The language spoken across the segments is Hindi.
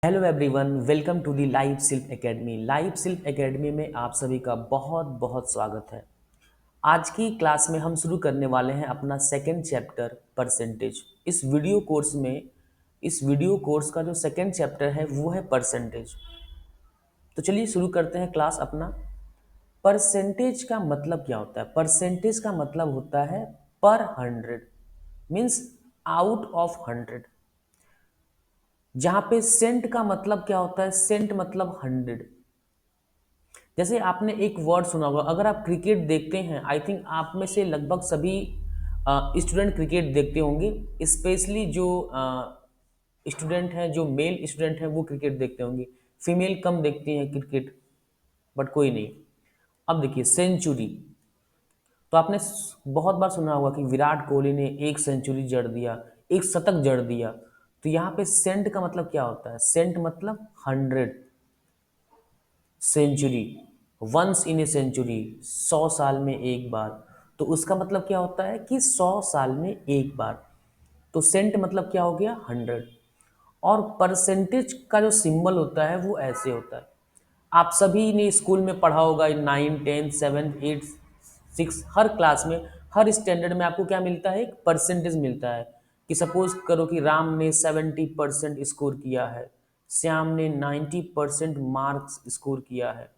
Hello everyone, welcome to the live self academy. Live self academy में आप सभी का बहुत बहुत स्वागत है। आज की क्लास में हम शुरू करने वाले हैं अपना सेकंड चैप्टर परसेंटेज। इस वीडियो कोर्स का जो सेकंड चैप्टर है वो है परसेंटेज। तो चलिए शुरू करते हैं क्लास अपना। परसेंटेज का मतलब क्या होता है? परसेंटेज का मतलब होता है पर 100, मीन्स आउट ऑफ 100। जहां पे सेंट का मतलब क्या होता है? सेंट मतलब 100। जैसे आपने एक वर्ड सुना होगा, अगर आप क्रिकेट देखते हैं, आई थिंक आप में से लगभग सभी स्टूडेंट क्रिकेट देखते होंगे। स्पेशली जो स्टूडेंट हैं, जो मेल स्टूडेंट हैं, वो क्रिकेट देखते होंगे। फीमेल कम देखती हैं क्रिकेट, बट कोई नहीं। अब देखिए सेंचुरी, तो आपने बहुत बार सुना होगा कि विराट कोहली ने एक सेंचुरी जड़ दिया, एक शतक जड़ दिया। तो यहाँ पे सेंट का मतलब क्या होता है? सेंट मतलब 100। Century, once in a century, 100 साल में एक बार। तो उसका मतलब क्या होता है कि 100 साल में एक बार। तो सेंट मतलब क्या हो गया? 100। और परसेंटेज का जो सिंबल होता है वो ऐसे होता है। आप सभी ने स्कूल में पढ़ा होगा, 9, 10, 7, 8, 6, हर क्लास में, हर स्टैंडर्ड में आपको क्या मिलता है? एक परसेंटेज मिलता है। कि सपोज करो कि राम ने 70% स्कोर किया है, श्याम ने 90% मार्क्स स्कोर किया है।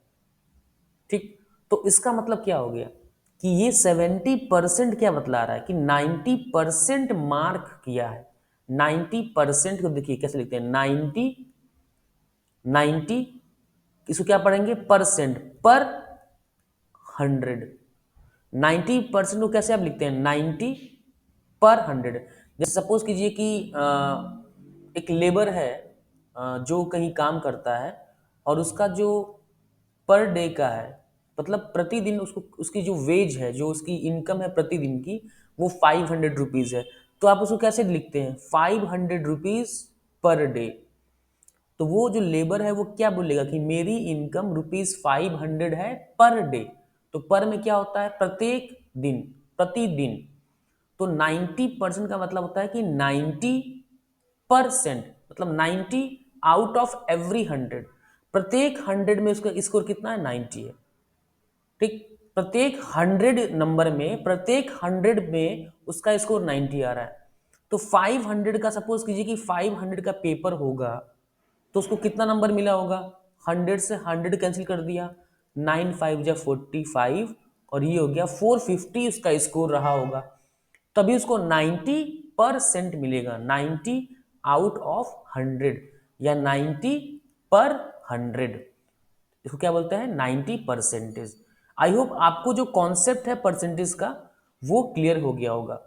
ठीक, तो इसका मतलब क्या हो गया कि ये 70% क्या बतला रहा है कि 90% मार्क किया है। 90% को देखिए कैसे लिखते हैं? 90 इसको क्या पढ़ेंगे? परसेंट पर 100। 90% को कैसे आप लिखते हैं? 90/100। जैसे सपोज कीजिए कि एक लेबर है, जो कहीं काम करता है, और उसका जो पर डे का है, मतलब प्रतिदिन उसको, उसकी जो वेज है, जो उसकी इनकम है प्रतिदिन की, वो 500 रुपीज़ है। तो आप उसको कैसे लिखते हैं? 500 रुपीज़ पर डे। तो वो जो लेबर है वो क्या बोलेगा कि मेरी इनकम ₹500 है पर डे। तो पर में क्या होता है? प्रत्येक दिन, प्रतिदिन। तो 90% का मतलब होता है कि 90%, मतलब 90 आउट ऑफ एवरी 100। प्रत्येक 100 में उसका स्कोर कितना है? 90 है। ठीक, प्रत्येक 100 नंबर में, प्रत्येक 100 में उसका स्कोर 90 आ रहा है। तो 500 का, सपोज कीजिए कि 500 का पेपर होगा, तो उसको कितना नंबर मिला होगा? 100 से 100 कैंसिल कर दिया, 9×5 = 45, और ये हो गया 450 उसका स्कोर रहा होगा। तभी उसको 90% मिलेगा। 90 आउट ऑफ 100 या 90/100, इसको क्या बोलते हैं? 90%। आई होप आपको जो कॉन्सेप्ट है परसेंटेज का वो क्लियर हो गया होगा।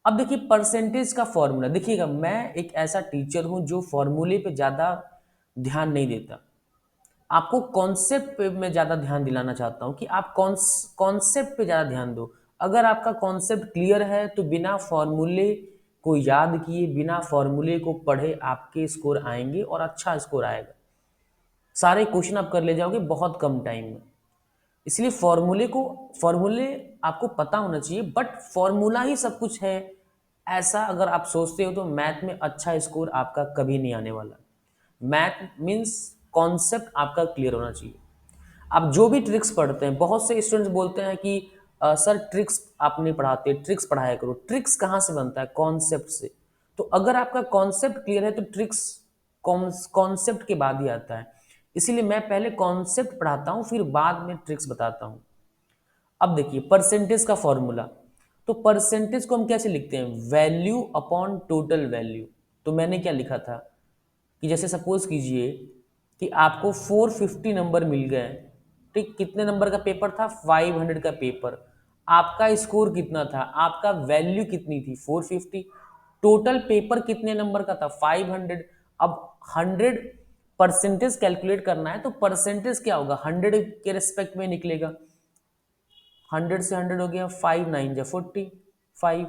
अब देखिए परसेंटेज का फॉर्मूला देखिएगा। मैं एक ऐसा टीचर हूं जो फॉर्मूले पे ज़्यादा ध्यान नहीं देता। आपको कॉन्सेप्ट पे मैं ज़्यादा ध्यान दिलाना चाहता हूं कि आप कॉन्सेप्ट पे ज़्यादा ध्यान दो। अगर आपका कॉन्सेप्ट क्लियर है तो बिना फॉर्मूले को याद किए, बिना फॉर्मूले को पढ़े आपके स्कोर आएंगे और अच्छा स्कोर आएगा। सारे क्वेश्चन आप कर ले जाओगे बहुत कम टाइम में। इसलिए फॉर्मूले आपको पता होना चाहिए, बट फॉर्मूला ही सब कुछ है ऐसा अगर आप सोचते हो तो मैथ में अच्छा स्कोर आपका कभी नहीं आने वाला। मैथ मीन्स कॉन्सेप्ट आपका क्लियर होना चाहिए। आप जो भी ट्रिक्स पढ़ते हैं, बहुत से स्टूडेंट्स बोलते हैं कि सर ट्रिक्स आप नहीं पढ़ाते, ट्रिक्स पढ़ाया करो। ट्रिक्स कहाँ से बनता है? कॉन्सेप्ट से। तो अगर आपका कॉन्सेप्ट क्लियर है तो ट्रिक्स कॉन्सेप्ट के बाद ही आता है। इसीलिए मैं पहले कॉन्सेप्ट पढ़ाता हूँ, फिर बाद में ट्रिक्स बताता हूँ। अब देखिए परसेंटेज का फॉर्मूला। तो परसेंटेज को हम कैसे लिखते हैं? Value upon total value. तो मैंने क्या लिखा था कि जैसे सपोज कीजिए कि आपको 450 नंबर मिल गए। ठीक, कितने नंबर का पेपर था? 500 का पेपर। आपका स्कोर कितना था? आपका वैल्यू कितनी थी? 450। टोटल पेपर कितने नंबर का था? 500। अब 100 परसेंटेज कैलकुलेट करना है तो परसेंटेज क्या होगा? 100 के रिस्पेक्ट में निकलेगा। 100 से 100 हो गया, 5×9 = 45।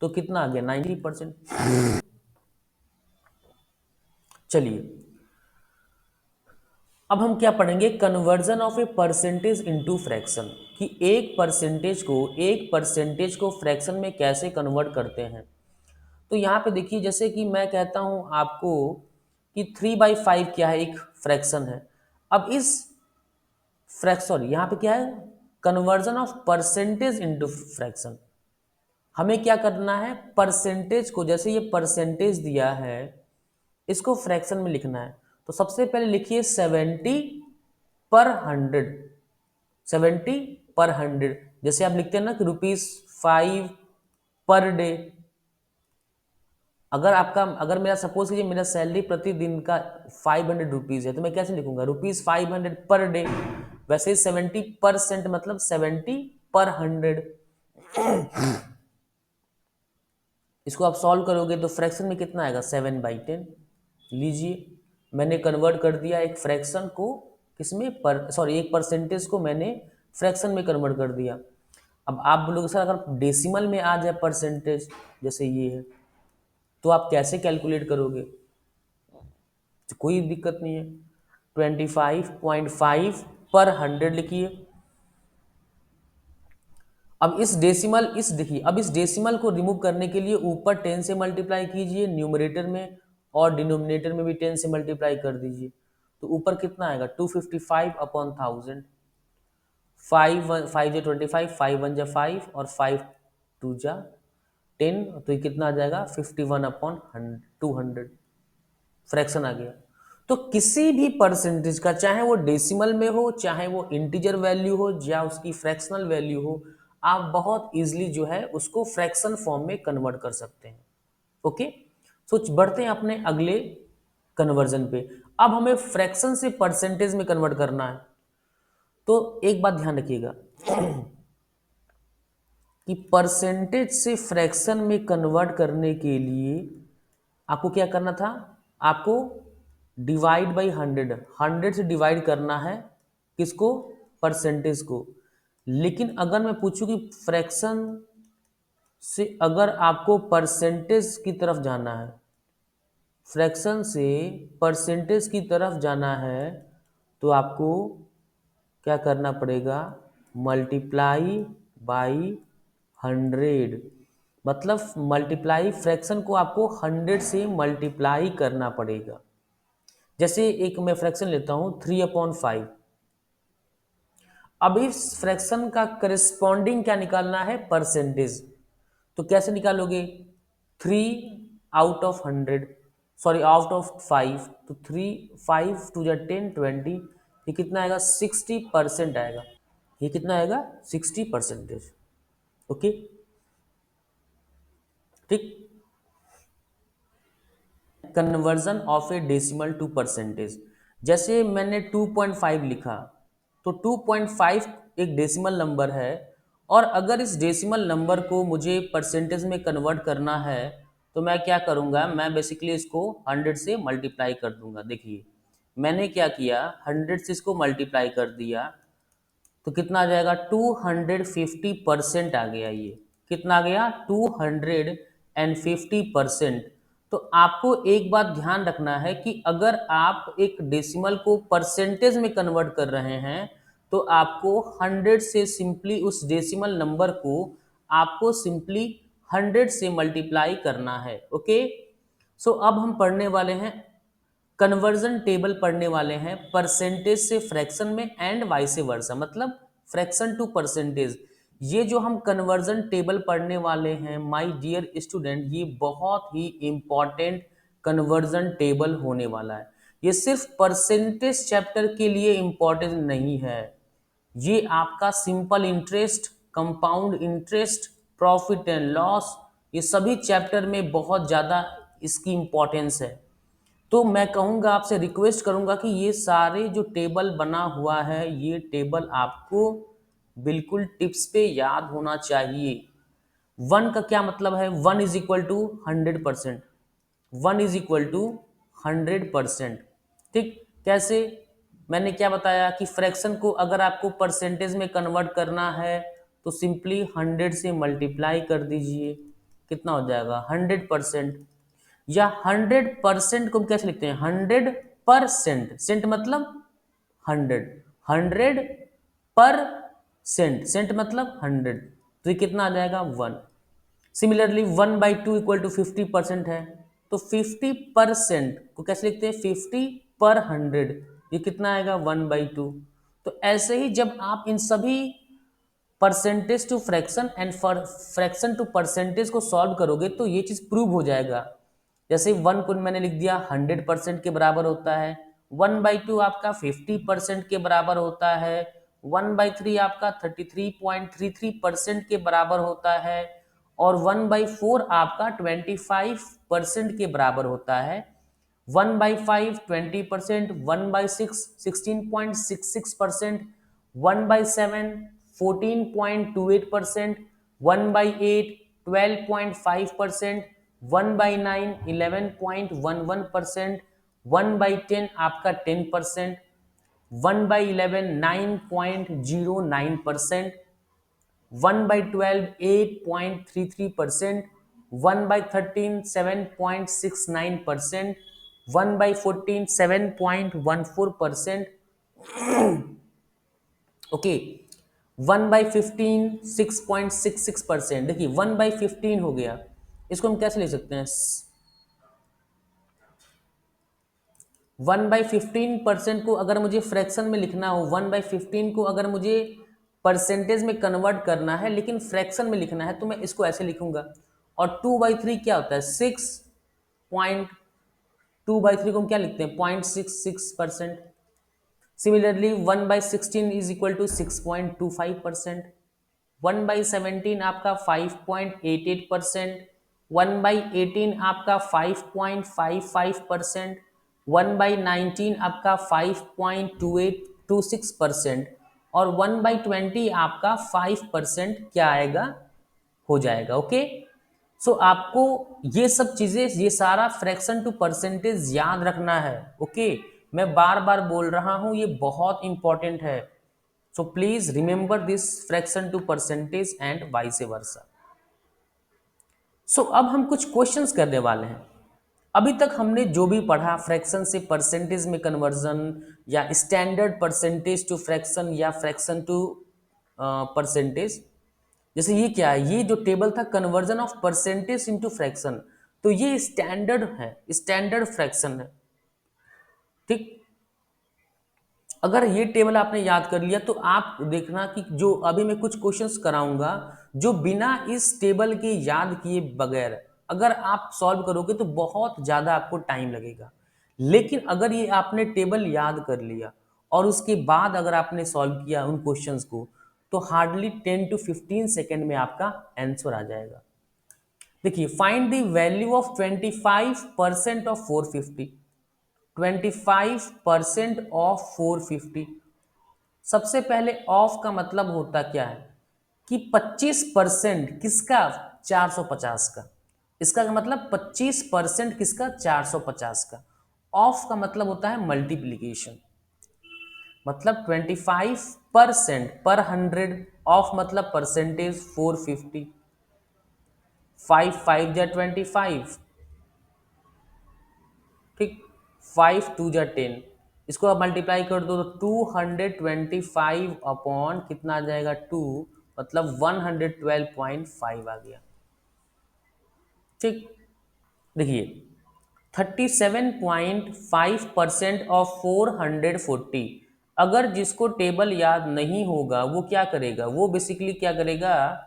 तो कितना आ गया? 90%। चलिए अब हम क्या पढ़ेंगे? Conversion of a percentage into fraction. कि एक परसेंटेज को फ्रैक्शन में कैसे कन्वर्ट करते हैं। तो यहाँ पे देखिए, जैसे कि मैं कहता हूँ आपको कि 3/5 क्या है, एक फ्रैक्शन है। अब इस फ्रैक्शन यहाँ पे क्या है, conversion of percentage into fraction. हमें क्या करना है, परसेंटेज को, जैसे ये परसेंटेज दिया है इसको फ्रैक्शन में लिखना है। तो सबसे पहले लिखिए 70/100, 70/100। जैसे आप लिखते हैं ना कि ₹5 पर डे। अगर मेरा सपोज कीजिए मेरा सैलरी प्रतिदिन का ₹500 है, तो मैं कैसे लिखूंगा, ₹500 पर डे। वैसे 70% मतलब 70/100। इसको आप सॉल्व करोगे तो फ्रैक्शन में कितना आएगा, 7/10। लीजिए, मैंने कन्वर्ट कर दिया एक फ्रैक्शन को किसमें, एक परसेंटेज को मैंने फ्रैक्शन में कन्वर्ट कर दिया। अब आप बोलोगे सर अगर डेसिमल में आ जाए परसेंटेज, जैसे ये है, तो आप कैसे कैलकुलेट करोगे, तो कोई दिक्कत नहीं है। 25.5/100 लिखिए। अब इस डेसिमल को रिमूव करने के लिए ऊपर 10 से मल्टीप्लाई कीजिए न्यूमरेटर में, और डिनोमिनेटर में भी 10 से मल्टीप्लाई कर दीजिए। तो ऊपर कितना आएगा, 255/1000। 5 5 और 5 2 10, तो ये कितना आ जाएगा, 51/200। फ्रैक्शन आ गया। तो किसी भी परसेंटेज का, चाहे वो डेसिमल में हो, चाहे वो इंटीजर वैल्यू हो, या उसकी फ्रैक्शनल वैल्यू हो, आप बहुत इजीली जो है उसको फ्रैक्शन फॉर्म में कन्वर्ट कर सकते हैं। ओके, सो बढ़ते हैं अपने अगले कन्वर्जन पे। अब हमें फ्रैक्शन से परसेंटेज में कन्वर्ट करना है। तो एक बात ध्यान रखिएगा कि परसेंटेज से फ्रैक्शन में कन्वर्ट करने के लिए आपको क्या करना था, आपको डिवाइड बाई 100 से डिवाइड करना है, किसको, परसेंटेज को। लेकिन अगर मैं पूछूं कि फ्रैक्शन से अगर आपको परसेंटेज की तरफ जाना है, फ्रैक्शन से परसेंटेज की तरफ जाना है, तो आपको क्या करना पड़ेगा, मल्टीप्लाई बाई 100। मतलब मल्टीप्लाई, फ्रैक्शन को आपको 100 से मल्टीप्लाई करना पड़ेगा। जैसे एक मैं फ्रैक्शन लेता हूं 3/5। अब इस फ्रैक्शन का करस्पॉन्डिंग क्या निकालना है, परसेंटेज। तो कैसे निकालोगे, 3/100, सॉरी आउट ऑफ 5, तो 3 5 2 10 20, ये कितना आएगा, 60% आएगा। ये कितना आएगा, 60%। ओके, ठीक। Conversion of a decimal to percentage. जैसे मैंने 2.5 लिखा, तो 2.5 एक डेसिमल नंबर है, और अगर इस डेसिमल नंबर को मुझे परसेंटेज में कन्वर्ट करना है, तो मैं क्या करूँगा, मैं बेसिकली इसको 100 से मल्टीप्लाई कर दूंगा। देखिए मैंने क्या किया, 100 से इसको मल्टीप्लाई कर दिया, तो कितना आ जाएगा, 250% आ गया। ये कितना आ गया, 250%। तो आपको एक बात ध्यान रखना है कि अगर आप एक डेसिमल को परसेंटेज में कन्वर्ट कर रहे हैं, तो आपको 100 से सिंपली उस डेसिमल नंबर को आपको सिंपली 100 से मल्टीप्लाई करना है। ओके, सो अब हम पढ़ने वाले हैं, कन्वर्जन टेबल पढ़ने वाले हैं परसेंटेज से फ्रैक्शन में एंड वाइस वर्सा, मतलब फ्रैक्शन टू परसेंटेज। ये जो हम कन्वर्जन टेबल पढ़ने वाले हैं माय डियर स्टूडेंट, ये बहुत ही इंपॉर्टेंट कन्वर्जन टेबल होने वाला है। ये सिर्फ परसेंटेज चैप्टर के लिए इंपॉर्टेंट नहीं है, ये आपका simple interest, compound interest, profit and loss, ये सभी चैप्टर में बहुत ज़्यादा इसकी इंपॉर्टेंस है। तो मैं कहूँगा, आपसे रिक्वेस्ट करूँगा कि ये सारे जो टेबल बना हुआ है, ये टेबल आपको बिल्कुल टिप्स पे याद होना चाहिए। 1 का क्या मतलब है, 1 is equal to 100%, 1 is equal to 100%। ठीक, कैसे, मैंने क्या बताया कि फ्रैक्शन को अगर आपको परसेंटेज में कन्वर्ट करना है, तो सिंपली 100 से मल्टीप्लाई कर दीजिए, कितना हो जाएगा, 100%। या 100% को हम कैसे लिखते हैं, 100%, सेंट मतलब 100, 100% सेंट मतलब 100, तो ये कितना आ जाएगा, 1। सिमिलरली 1/2 इक्वल टू 50% है, तो 50% को कैसे लिखते हैं, 50/100, ये कितना आएगा 1/2। तो ऐसे ही जब आप इन सभी percentage to fraction and fraction to percentage को सॉल्व करोगे तो ये चीज प्रूव हो जाएगा। जैसे 1 को मैंने लिख दिया 100% के बराबर होता है, 1/2 आपका 50% के बराबर होता है, 1/3 आपका 33.33% के बराबर होता है, और 1/4 आपका 25% के बराबर होता है, 1/5 20%, 1/6 16.66%, 1/7 14.28%, 1/8 12.5%, 1/9 11.11%, 1/10 आपका 10%, 1/11 9.09%, 1/12 8.33%, 1/13 7.69%, 1/14 7.14%, ओके, 1/15 6.66%। देखिए 1/15 हो गया, इसको हम कैसे ले सकते हैं, 1/15% को अगर मुझे फ्रैक्शन में लिखना हो, 1/15 को अगर मुझे परसेंटेज में कन्वर्ट करना है लेकिन फ्रैक्शन में लिखना है तो मैं इसको ऐसे लिखूंगा। और 2/3 क्या होता है, 6.2/3 को हम क्या लिखते हैं, 0.66%। सिमिलरली 1/16 इज इक्वल टू 6.25%, 1/17 आपका 5.88%, 1/18 आपका 5.55%, 1/19 आपका 5.2826%, और 1/20 आपका 5% क्या आएगा, हो जाएगा। ओके, सो आपको ये सब चीजें, ये सारा फ्रैक्शन टू परसेंटेज याद रखना है। ओके, मैं बार बार बोल रहा हूं, ये बहुत इंपॉर्टेंट है। So please remember this fraction to percentage and vice versa. सो अब हम कुछ क्वेश्चंस करने वाले हैं। अभी तक हमने जो भी पढ़ा, फ्रैक्शन से परसेंटेज में कन्वर्जन, या स्टैंडर्ड परसेंटेज टू फ्रैक्शन, या फ्रैक्शन टू परसेंटेज, जैसे ये क्या है, ये जो टेबल था conversion of percentage into fraction, तो ये स्टैंडर्ड है, स्टैंडर्ड फ्रैक्शन है। ठीक, अगर ये टेबल आपने याद कर लिया तो आप देखना कि जो अभी मैं कुछ क्वेश्चंस कराऊंगा, जो बिना इस टेबल के याद किए बगैर अगर आप सॉल्व करोगे तो बहुत ज़्यादा आपको टाइम लगेगा। लेकिन अगर ये आपने टेबल याद कर लिया और उसके बाद अगर आपने सॉल्व किया उन क्वेश्चंस को, तो हार्डली 10 to 15 सेकेंड में आपका आंसर आ जाएगा। देखिए, find the value of 25% of 450, 25% of 450। सबसे पहले ऑफ का मतलब होता क्या है कि 25% किसका, 450 का। इसका मतलब 25% किसका, 450 का। ऑफ का मतलब होता है मल्टीप्लीकेशन, मतलब 25% पर 100, ऑफ मतलब परसेंटेज 450, 5 5 जा 25, ठीक, 5 2 जा 10, इसको आप मल्टीप्लाई कर दो तो 225 अपॉन कितना आ जाएगा 2, मतलब 112.5 आ गया। ठीक, देखिए 37.5% ऑफ 440, अगर जिसको टेबल याद नहीं होगा वो क्या करेगा, वो बेसिकली क्या करेगा,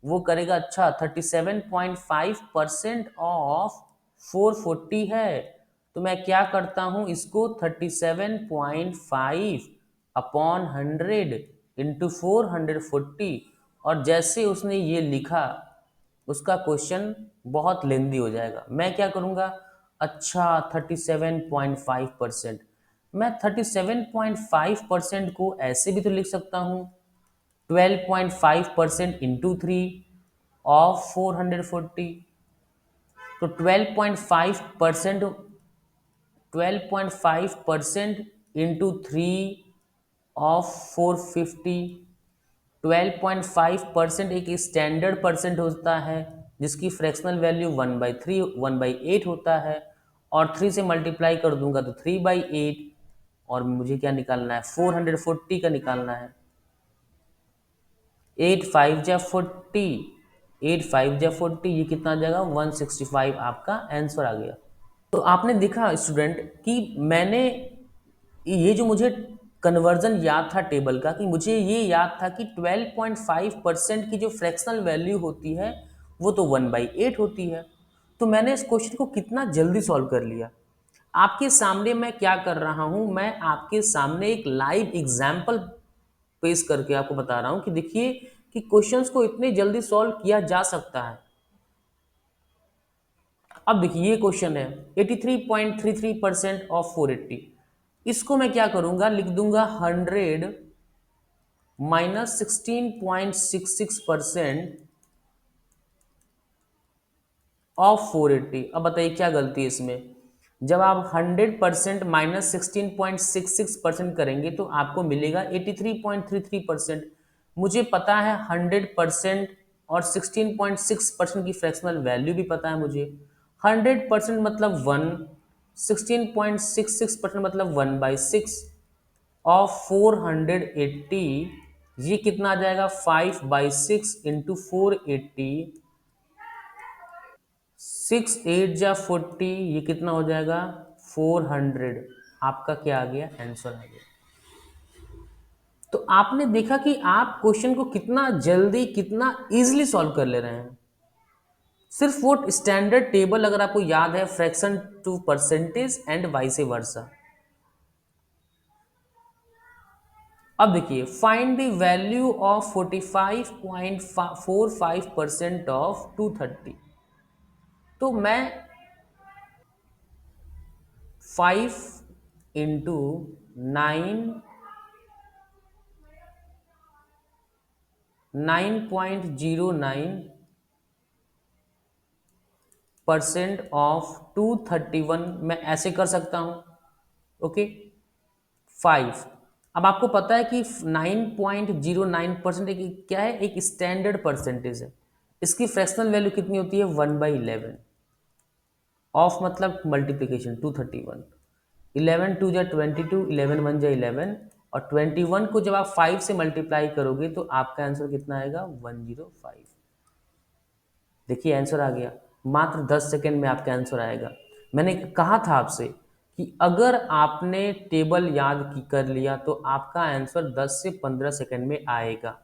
वो करेगा, अच्छा 37.5% ऑफ 440 है, तो मैं क्या करता हूं, इसको 37.5 अपॉन 100 इंटू 440, और जैसे उसने ये लिखा उसका क्वेश्चन बहुत लेंदी हो जाएगा। मैं क्या करूँगा, अच्छा 37.5%, मैं 37.5% को ऐसे भी तो लिख सकता हूँ, 12.5% इंटू 3 ऑफ 440, तो 12.5% इंटू 3 ऑफ 450, 12.5% एक स्टैंडर्ड परसेंट होता है जिसकी फ्रैक्शनल वैल्यू 1/3 1/8 होता है, और 3 से मल्टीप्लाई कर दूंगा तो 3/8, और मुझे क्या निकालना है, 440 का निकालना है। 8 5 जा 40, 8 5 जा 40, ये कितना आ जाएगा 165, आपका आंसर आ गया। तो आपने देखा स्टूडेंट कि मैंने ये जो मुझे कन्वर्जन याद था टेबल का, कि मुझे ये याद था कि 12.5% की जो फ्रैक्शनल वैल्यू होती है वो तो 1/8 होती है। तो मैंने इस क्वेश्चन को कितना जल्दी सॉल्व कर लिया। आपके सामने मैं क्या कर रहा हूं, मैं आपके सामने एक लाइव एग्जाम्पल पेश करके आपको बता रहा हूं कि देखिए कि क्वेश्चंस को इतने जल्दी सॉल्व किया जा सकता है। अब देखिए ये क्वेश्चन है 83.33% ऑफ 480। इसको मैं क्या करूंगा, लिख दूंगा 100 माइनस 16.66% ऑफ 480। अब बताइए क्या गलती है इसमें। जब आप 100% माइनस 16.66% करेंगे तो आपको मिलेगा 83.33%। मुझे पता है 100% और 16.6% की फ्रैक्शनल वैल्यू भी पता है मुझे। 100% मतलब 1, 16.66% मतलब 1/6 ऑफ 480। ये कितना आ जाएगा 5/6 इंटू 480। 6 8 जा 40, ये कितना हो जाएगा 400। आपका क्या आ गया आंसर आ गया। तो आपने देखा कि आप क्वेश्चन को कितना जल्दी कितना इजीली सॉल्व कर ले रहे हैं। सिर्फ वो स्टैंडर्ड टेबल अगर आपको याद है, fraction to percentage and vice versa. अब देखिए find the value of 45.45% of 230। तो मैं 5 इंटू 9.09% ऑफ 231 मैं ऐसे कर सकता हूं। ओके 5। अब आपको पता है कि 9.09% एक क्या है, एक स्टैंडर्ड परसेंटेज है। इसकी फ्रैक्शनल वैल्यू कितनी होती है 1/11। ऑफ मतलब मल्टीप्लीकेशन 231। 11 2 जा 22, 11 1 जा 11, और 21 को जब आप 5 से मल्टीप्लाई करोगे तो आपका आंसर कितना आएगा 105। देखिए आंसर आ गया। मात्र 10 सेकेंड में आपका आंसर आएगा। मैंने कहा था आपसे कि अगर आपने टेबल याद कर लिया तो आपका आंसर 10 से 15 सेकेंड में आएगा।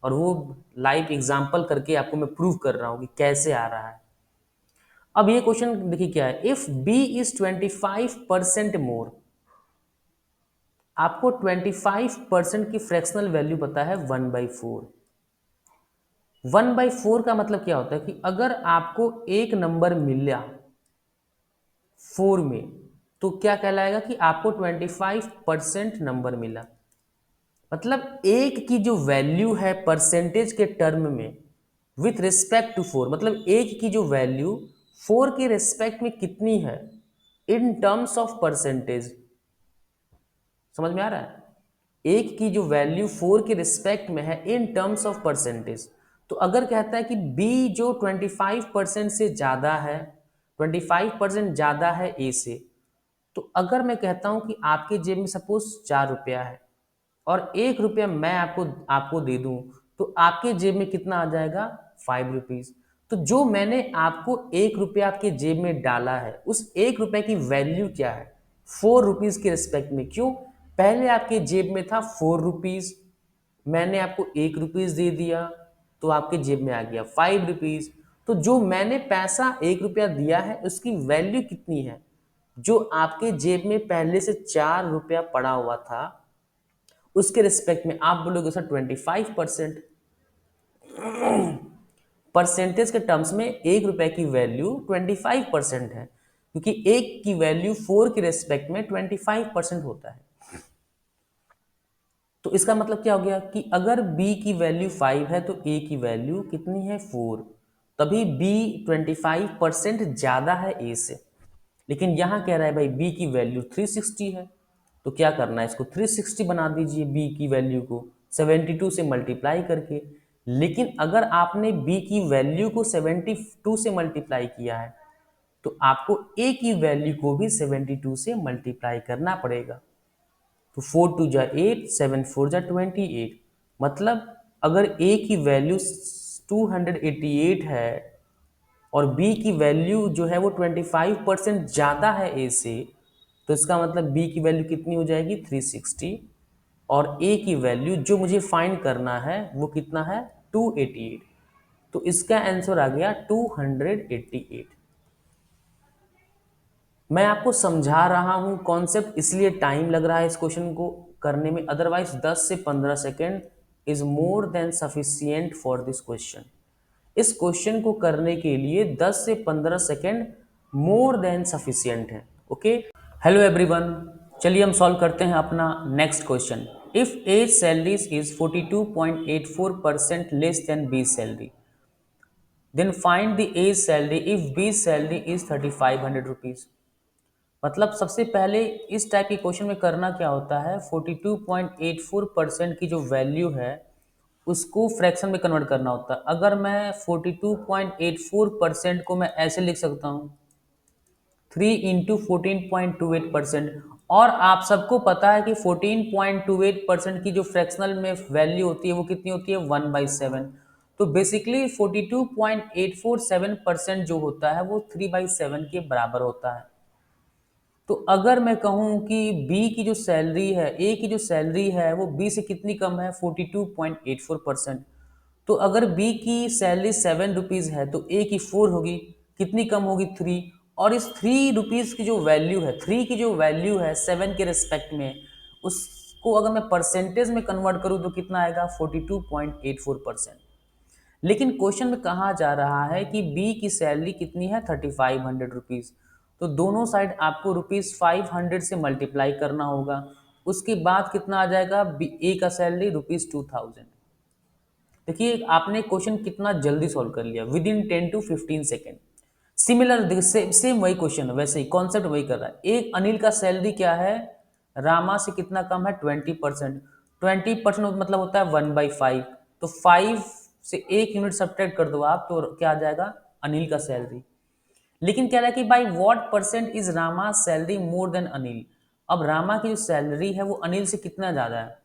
और वो लाइव एग्जांपल करके आपको मैं प्रूव कर रहा हूँ कि कैसे आ रहा है। अब ये क्वेश्चन देखिए क्या है, इफ बी इज 25% मोर। आपको 25% की फ्रैक्शनल वैल्यू पता है 1/4। 1/4 का मतलब क्या होता है कि अगर आपको एक नंबर मिला 4 में तो क्या कहलाएगा कि आपको 25% नंबर मिला। मतलब एक की जो वैल्यू है परसेंटेज के टर्म में विथ रिस्पेक्ट टू 4, मतलब एक की जो वैल्यू 4 के रिस्पेक्ट में कितनी है इन टर्म्स ऑफ परसेंटेज। समझ में आ रहा है। एक की जो वैल्यू 4 के रिस्पेक्ट में है इन टर्म्स ऑफ परसेंटेज। तो अगर कहता है कि बी जो 25% से ज़्यादा है, 25% ज़्यादा है ए से, तो अगर मैं कहता हूं कि आपके जेब में सपोज 4 रुपया है और 1 रुपया मैं आपको आपको दे दूं, तो आपके जेब में कितना आ जाएगा 5 रुपीज। तो जो मैंने आपको 1 रुपया आपके जेब में डाला है उस 1 रुपये की वैल्यू क्या है 4 रुपीज के रिस्पेक्ट में। क्यों, पहले आपके जेब में था 4 रुपीज, मैंने आपको 1 रुपीज दे दिया तो आपके जेब में आ गया 5 रुपीज। तो जो मैंने पैसा 1 रुपया दिया है उसकी वैल्यू कितनी है, जो आपके जेब में पहले से 4 रुपया पड़ा हुआ था उसके रिस्पेक्ट में आप बोलोगे सर 25%। परसेंटेज के टर्म्स में 1 रुपए की वैल्यू 25% है, क्योंकि एक की वैल्यू 4 के रिस्पेक्ट में 25% होता है। तो इसका मतलब क्या हो गया कि अगर b की वैल्यू 5 है तो a की वैल्यू कितनी है 4, तभी b 25% ज्यादा है a से। लेकिन यहां कह रहा है भाई b की वैल्यू 360 है, तो क्या करना है, इसको 360 बना दीजिए b की वैल्यू को 72 से मल्टीप्लाई करके। लेकिन अगर आपने b की वैल्यू को 72 से मल्टीप्लाई किया है तो आपको a की वैल्यू को भी 72 से मल्टीप्लाई करना पड़ेगा। तो 4 2 जा 8, 7 4 जा 28। मतलब अगर a की वैल्यू 288 है और बी की वैल्यू जो है वो 25% ज़्यादा है ए से, तो इसका मतलब बी की वैल्यू कितनी हो जाएगी 360 और ए की वैल्यू जो मुझे फाइंड करना है वो कितना है 288। तो इसका आंसर आ गया 288। मैं आपको समझा रहा हूं कॉन्सेप्ट, इसलिए टाइम लग रहा है इस क्वेश्चन को करने में, अदरवाइज 10 से 15 second is more than sufficient for this question. इस क्वेश्चन को करने के लिए 10 से 15 सेकेंड मोर देन सफिशियंट है। ओके, हेलो एवरीवन, चलिए हम सॉल्व करते हैं अपना next question. If A's salaries is 42.84% less than B salary, then find the A's salary if B salary is 3500 rupees. मतलब सबसे पहले इस टाइप के क्वेश्चन में करना क्या होता है, 42.84% की जो वैल्यू है उसको फ्रैक्शन में कन्वर्ट करना होता है। अगर मैं 42.84% को मैं ऐसे लिख सकता हूँ 3 × 14.28%। और आप सबको पता है कि 14.28% की जो फ्रैक्शनल में वैल्यू होती है वो कितनी होती है 1/7। तो बेसिकली 42.847% जो होता है वो 3/7 के बराबर होता है। तो अगर मैं कहूं कि बी की जो सैलरी है, ए की जो सैलरी है वो बी से कितनी कम है 42.84%। तो अगर बी की सैलरी 7 रुपीज़ है तो ए की 4 होगी, कितनी कम होगी 3। और इस 3 रुपीज़ की जो वैल्यू है, 3 की जो वैल्यू है 7 के रिस्पेक्ट में, उसको अगर मैं परसेंटेज में कन्वर्ट करूं तो कितना आएगा 42.84%। लेकिन क्वेश्चन में कहा जा रहा है कि बी की सैलरी कितनी है 3500 रुपीज़। तो दोनों साइड आपको ₹500 से मल्टीप्लाई करना होगा। उसके बाद कितना आ जाएगा ए का सैलरी ₹2000। देखिए आपने क्वेश्चन कितना जल्दी सॉल्व कर लिया, with in 10 to 15 second. Similar same वही क्वेश्चन है, वैसे ही कॉन्सेप्ट वही कर रहा है। एक अनिल का सैलरी क्या है, रामा से कितना कम है 20%। 20% मतलब होता है 1/5। तो 5 से 1 यूनिट सब्ट्रैक्ट कर दो आप तो क्या आ जाएगा अनिल का सैलरी। लेकिन कह रहा है कि by what percent is Rama salary more than Anil. अब रामा की जो सैलरी है वो अनिल से कितना ज्यादा है,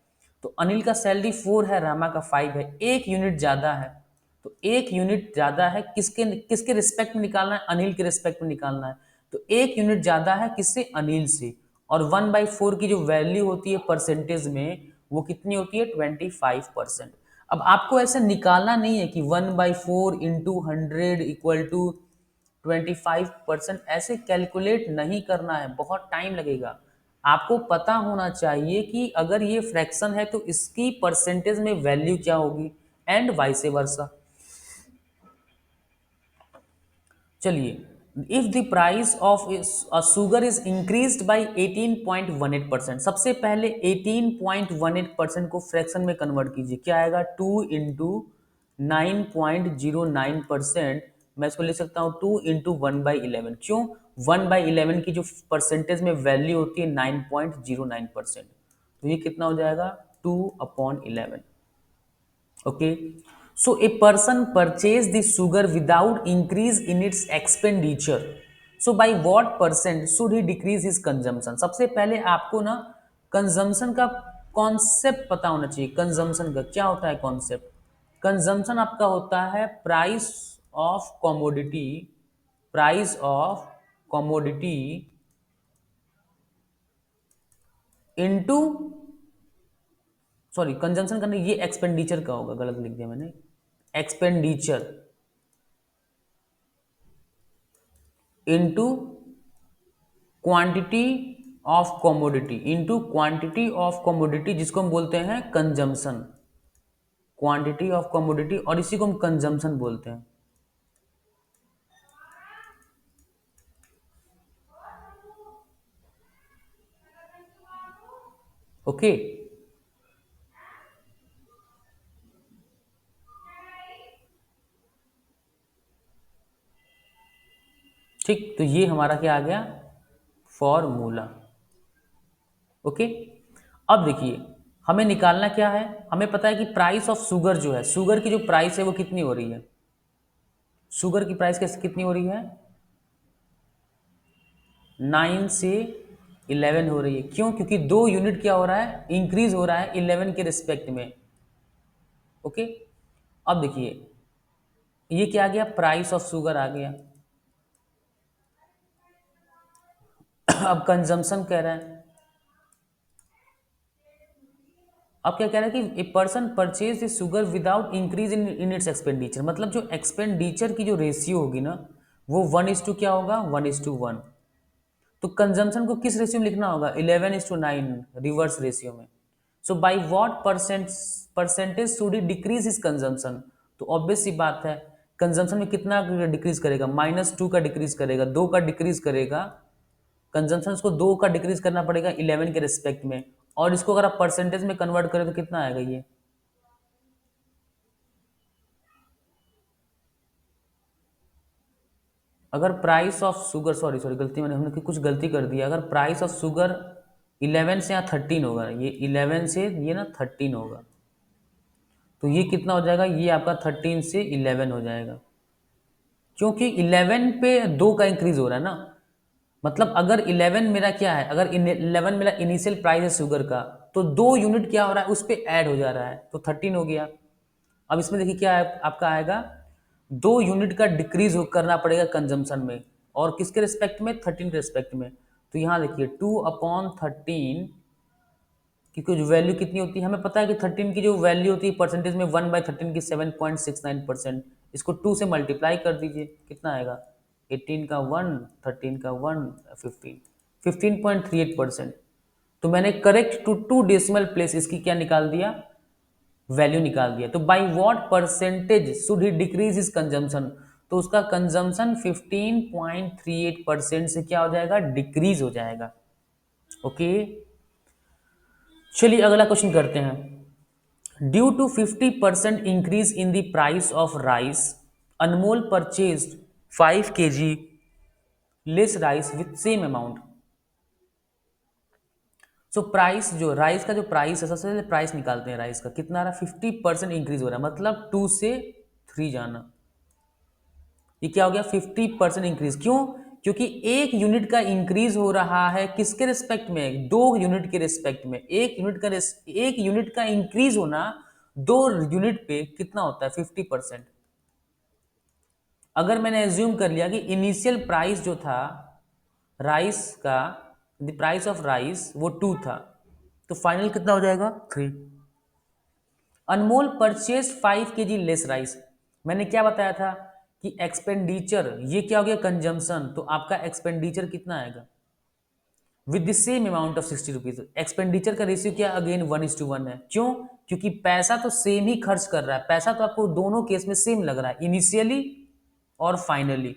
तो अनिल का सैलरी 4 है, रामा का 5 है, 1 यूनिट ज्यादा है। तो 1 यूनिट ज्यादा है किसके किसके रिस्पेक्ट में निकालना है, अनिल के रिस्पेक्ट में निकालना है। तो 1 यूनिट ज्यादा है किससे, अनिल से। और 1/4 की जो वैल्यू होती है परसेंटेज में वो कितनी होती है 25%। अब आपको ऐसा निकालना नहीं है कि 1/4 इंटू 100 इक्वल टू 25%, ऐसे कैलकुलेट नहीं करना है, बहुत टाइम लगेगा। आपको पता होना चाहिए कि अगर ये फ्रैक्शन है तो इसकी परसेंटेज में वैल्यू क्या होगी एंड वाइस वर्सा। चलिए, if the price of sugar is increased by 18.18%, सबसे पहले 18.18% को फ्रैक्शन में कन्वर्ट कीजिए, क्या आएगा 2 × 9.09%। मैं इसको लिख सकता हूँ 2 × 1/11। क्यों, 1/11 की जो परसेंटेज में वैल्यू होती है 9.09%, तो ये कितना हो जाएगा 2/11। Okay, so a person purchase the sugar without increase in its expenditure, so by what percent should he decrease his consumption। सबसे पहले आपको ना कंजम्पशन का कॉन्सेप्ट पता होना चाहिए। कंजम्पशन का क्या होता है कॉन्सेप्ट, कंजम्पशन आपका होता है price of commodity, price of commodity into, sorry consumption करने ये एक्सपेंडिचर का होगा, गलत लिख दिया मैंने, expenditure into quantity of commodity, into quantity of commodity, जिसको हम बोलते हैं कंजम्पशन, क्वांटिटी ऑफ कमोडिटी, और इसी को हम कंजम्पशन बोलते हैं। ओके, ठीक, तो ये हमारा क्या आ गया फॉर्मूला। ओके, अब देखिए हमें निकालना क्या है, हमें पता है कि प्राइस ऑफ शुगर जो है, शुगर की जो प्राइस है वो कितनी हो रही है, शुगर की प्राइस कैसे कितनी हो रही है 9 से 11 हो रही है। क्यों, क्योंकि 2 यूनिट क्या हो रहा है इंक्रीज हो रहा है 11 के रिस्पेक्ट में। ओके, अब देखिए ये क्या आ गया, प्राइस ऑफ शुगर आ गया। अब कंजम्पशन कह रहा है, अब क्या कह रहा है कि a person purchase the sugar without increase in its expenditure, मतलब जो एक्सपेंडिचर की जो रेशियो होगी ना वो 1:, क्या होगा, 1:1। तो कंजम्पशन को किस रेशियो में लिखना होगा, 11:9 रिवर्स रेशियो में। So by what percentage should he decrease his consumption, तो ऑब्वियस सी बात है कंजम्पशन में कितना डिक्रीज करेगा, -2 का डिक्रीज करेगा, 2 का डिक्रीज करेगा। कंजम्पशन को 2 का डिक्रीज करना पड़ेगा 11 के रिस्पेक्ट में, और इसको अगर आप परसेंटेज में कन्वर्ट करें तो कितना आएगा ये, अगर price of sugar, sorry sorry गलती मैंने हमने कुछ गलती कर दिया, अगर प्राइस ऑफ शुगर 11 से यहाँ 13 होगा, ये 11 से ये ना 13 होगा, तो ये कितना हो जाएगा, ये आपका 13 से 11 हो जाएगा, क्योंकि 11 पे 2 का इंक्रीज हो रहा है ना। मतलब अगर 11 मेरा क्या है, अगर 11 मेरा इनिशियल प्राइस है शुगर का, तो 2 यूनिट क्या हो रहा है उस पर ऐड हो जा रहा है, तो 13 हो गया। अब इसमें देखिए क्या है, आपका आएगा 2 यूनिट का डिक्रीज करना पड़ेगा कंजम्पशन में, और किसके रिस्पेक्ट में, 13 के रिस्पेक्ट में। तो यहाँ देखिए 2/13 की कुछ वैल्यू कितनी होती है, हमें पता है कि 13 की जो वैल्यू होती है परसेंटेज में 1/13 की 7.69%, इसको 2 से मल्टीप्लाई कर दीजिए, कितना आएगा, 18 का 1, 13 का 1, 15.38%। तो मैंने करेक्ट टू 2 डेसिमल प्लेस इसकी क्या निकाल दिया, वैल्यू निकाल दिया। तो by what percentage should he decrease his consumption, तो उसका कंजम्पशन 15.38% से क्या हो जाएगा, डिक्रीज हो जाएगा। ओके, चलिए अगला क्वेश्चन करते हैं। Due to 50% increase in the price of rice, Anmol purchase 5 kg less rice with same amount. So price, जो राइस का जो प्राइस है, सबसे पहले प्राइस निकालते हैं राइस का, कितना रहा, 50% इंक्रीज हो रहा है, मतलब 2 से 3 जाना, ये क्या हो गया, 50% इंक्रीज। क्यों, क्योंकि 1 यूनिट का इंक्रीज हो रहा है किसके रिस्पेक्ट में, 2 यूनिट के रिस्पेक्ट में। 1 यूनिट का इंक्रीज होना 2 यूनिट पे कितना होता है, 50%। अगर मैंने एज्यूम कर लिया कि इनिशियल प्राइस जो था राइस का, द प्राइस ऑफ राइस वो 2 था, तो फाइनल कितना हो जाएगा, 3। अनमोल परचेज 5 kg लेस राइस, मैंने क्या बताया था कि एक्सपेंडिचर, ये क्या हो गया, कंजम्पशन, तो आपका एक्सपेंडिचर कितना आएगा, with the same amount of 60 rupees. Expenditure का रेशियो क्या, अगेन 1:1 है। क्यों, क्योंकि पैसा तो सेम ही खर्च कर रहा है, पैसा तो आपको दोनों केस में सेम लग रहा है, इनिशियली और फाइनली।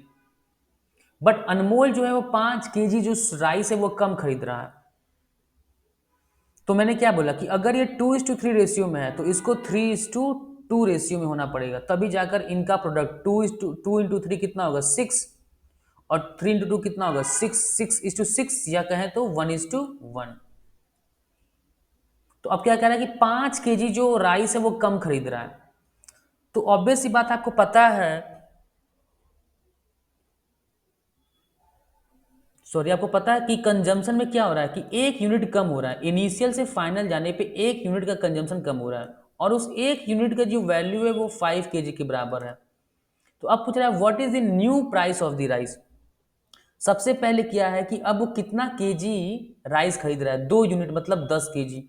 बट अनमोल जो है वो 5 kg जो राइस है वो कम खरीद रहा है। तो मैंने क्या बोला कि अगर ये 2:3 रेशियो में है तो इसको 3:2 रेशियो में होना पड़ेगा, तभी जाकर इनका प्रोडक्ट 2:3 कितना होगा, 6, और 3:2 कितना होगा, 6:6 या कहें तो 1:1। तो अब क्या कह रहा है कि 5 kg जो राइस है वो कम खरीद रहा है, तो ऑब्वियस सी बात है, आपको पता है, सॉरी आपको पता है कि कंजम्पशन में क्या हो रहा है कि 1 यूनिट कम हो रहा है, इनिशियल से फाइनल जाने पे 1 यूनिट का कंजम्पशन कम हो रहा है, और उस 1 यूनिट का जो वैल्यू है वो 5 kg के बराबर है। तो अब पूछ रहा है what is the new price of the rice. सबसे पहले क्या है कि अब वो कितना केजी राइस खरीद रहा है, 2 यूनिट मतलब 10 kg,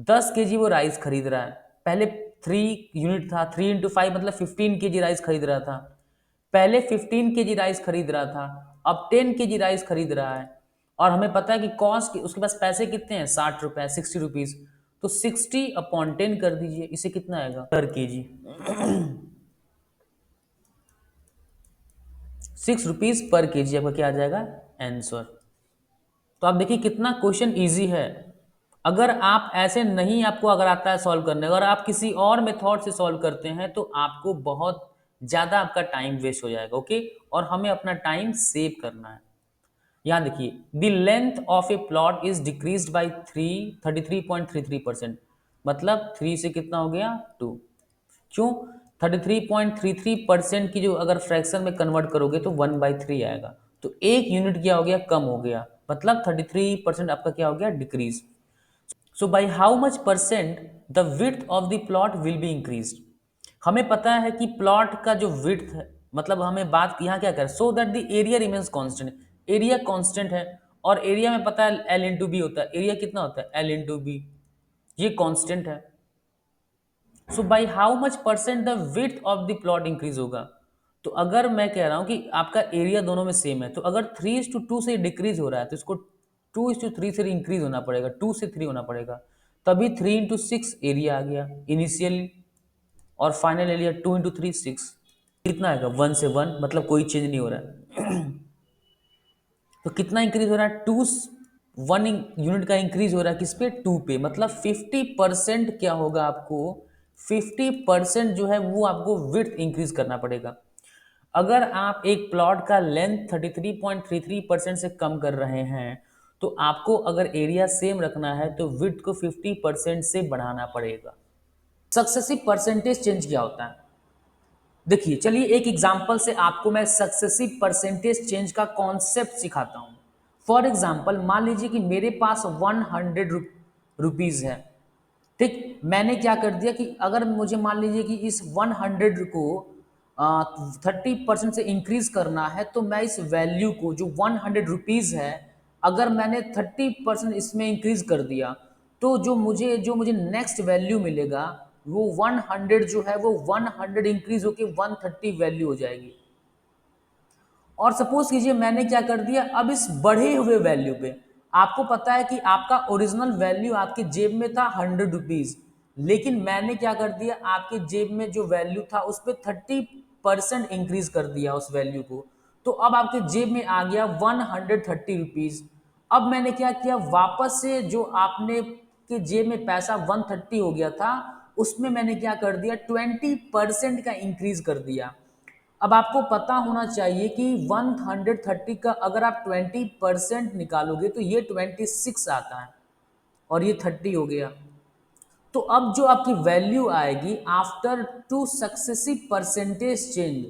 10 kg वो राइस खरीद रहा है। पहले 3 यूनिट था, 3 × 5 मतलब 15 kg राइस खरीद रहा था, पहले 15 kg राइस खरीद रहा था, अब 10 kg राइस खरीद रहा है। और हमें पता है कि कॉस्ट, उसके पास पैसे कितने हैं, 60 रुपए, 60 रुपीज, तो 60/10 कर दीजिए, इसे कितना आएगा पर केजी, 6 रुपीज पर केजी, आपका क्या आ जाएगा, आंसर। तो आप देखिए कितना क्वेश्चन इजी है। अगर आप ऐसे नहीं, आपको अगर आता है सॉल्व करने, अगर आप किसी और मेथड से सॉल्व करते हैं तो आपको बहुत ज़्यादा आपका टाइम वेस्ट हो जाएगा। ओके, और हमें अपना टाइम सेव करना है। यहाँ देखिए, the length of A plot is decrease by 33.33%, मतलब 3 से कितना हो गया, 2। क्यों, 33.33% की जो अगर फ्रैक्शन में कन्वर्ट करोगे तो 1/3 आएगा, तो 1 यूनिट क्या हो गया, कम हो गया, मतलब 33% आपका क्या हो गया, decrease. So by how much percent the width of the plot will be increase, हमें पता है कि प्लॉट का जो विड्थ है, मतलब हमें बात यहाँ क्या करें, so that the area remains constant, area constant है, और एरिया में पता है एल इंटू बी होता है, एरिया कितना होता है एल इंटू बी, ये कांस्टेंट है। So by how much percent the width of the plot increase होगा। तो अगर मैं कह रहा हूं कि आपका एरिया दोनों में सेम है, तो अगर 3:2 से डिक्रीज हो रहा है तो इसको 2:3 से इंक्रीज होना पड़ेगा, 2 से 3 होना पड़ेगा, तभी 3:6 एरिया आ गया इनिशियली, और फाइनल एरिया 2:3 6, कितना आएगा 1 से 1, मतलब कोई चेंज नहीं हो रहा है। तो कितना इंक्रीज हो रहा है, 1 यूनिट का इंक्रीज हो रहा है किस पे, 2 पे, मतलब 50% क्या होगा आपको, 50% जो है वो आपको विड्थ इंक्रीज करना पड़ेगा। अगर आप एक प्लॉट का लेंथ 33.33% से कम कर रहे हैं, तो आपको अगर एरिया सेम रखना है तो विड्थ को 50% से बढ़ाना पड़ेगा। सक्सेसिव परसेंटेज चेंज क्या होता है, देखिए चलिए एक एग्जांपल से आपको मैं सक्सेसिव परसेंटेज चेंज का कॉन्सेप्ट सिखाता हूं। फॉर एग्जांपल मान लीजिए कि मेरे पास 100 रुपीज है, ठीक, मैंने क्या कर दिया कि अगर मुझे मान लीजिए कि इस 100 को 30% से इंक्रीज करना है, तो मैं इस वैल्यू को जो 100 रुपीज है, अगर मैंने 30% इसमें इंक्रीज कर दिया, तो जो मुझे नेक्स्ट वैल्यू मिलेगा वो 100 जो है वो 100 इंक्रीज होके 130 वैल्यू हो जाएगी। और सपोज कीजिए मैंने क्या कर दिया, अब इस बढ़े हुए वैल्यू पे, आपको पता है कि आपका ओरिजिनल वैल्यू आपके जेब में था 100 रुपीज, लेकिन मैंने क्या कर दिया, आपके जेब में जो वैल्यू था उस पर 30% इंक्रीज कर दिया उस वैल्यू को, तो अब आपके जेब में आ गया 130 रुपीज। अब मैंने क्या किया, वापस से जो आपने के जेब में पैसा 130 हो गया था, उसमें मैंने क्या कर दिया, 20% का इंक्रीज कर दिया। अब आपको पता होना चाहिए कि 130 का अगर आप 20% निकालोगे तो ये 26 आता है, और ये 30 हो गया। तो अब जो आपकी वैल्यू आएगी आफ्टर 2 सक्सेसिव परसेंटेज चेंज,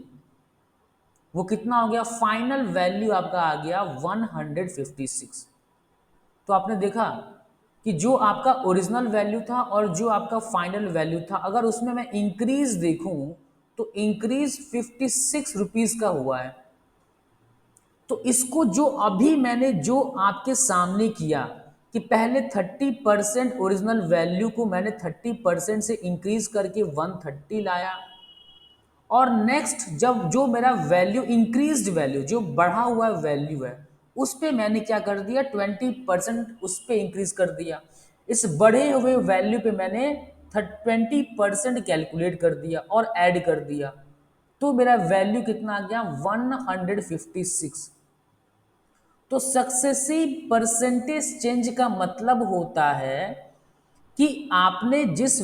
वो कितना हो गया, फाइनल वैल्यू आपका आ गया 156। तो आपने देखा कि जो आपका ओरिजिनल वैल्यू था और जो आपका फाइनल वैल्यू था, अगर उसमें मैं इंक्रीज देखूं तो इंक्रीज 56 रुपीज का हुआ है। तो इसको जो अभी मैंने जो आपके सामने किया कि पहले 30% ओरिजिनल वैल्यू को मैंने 30% से इंक्रीज करके 130 लाया, और नेक्स्ट जब जो मेरा वैल्यू इंक्रीज्ड वैल्यू जो बढ़ा हुआ वैल्यू है, उस पे मैंने क्या कर दिया, 20% उस पे इंक्रीज कर दिया। इस बढ़े हुए वैल्यू पे मैंने 20% कैलकुलेट कर दिया और ऐड कर दिया, तो मेरा वैल्यू कितना आ गया, 156। तो सक्सेसिव परसेंटेज चेंज का मतलब होता है कि आपने जिस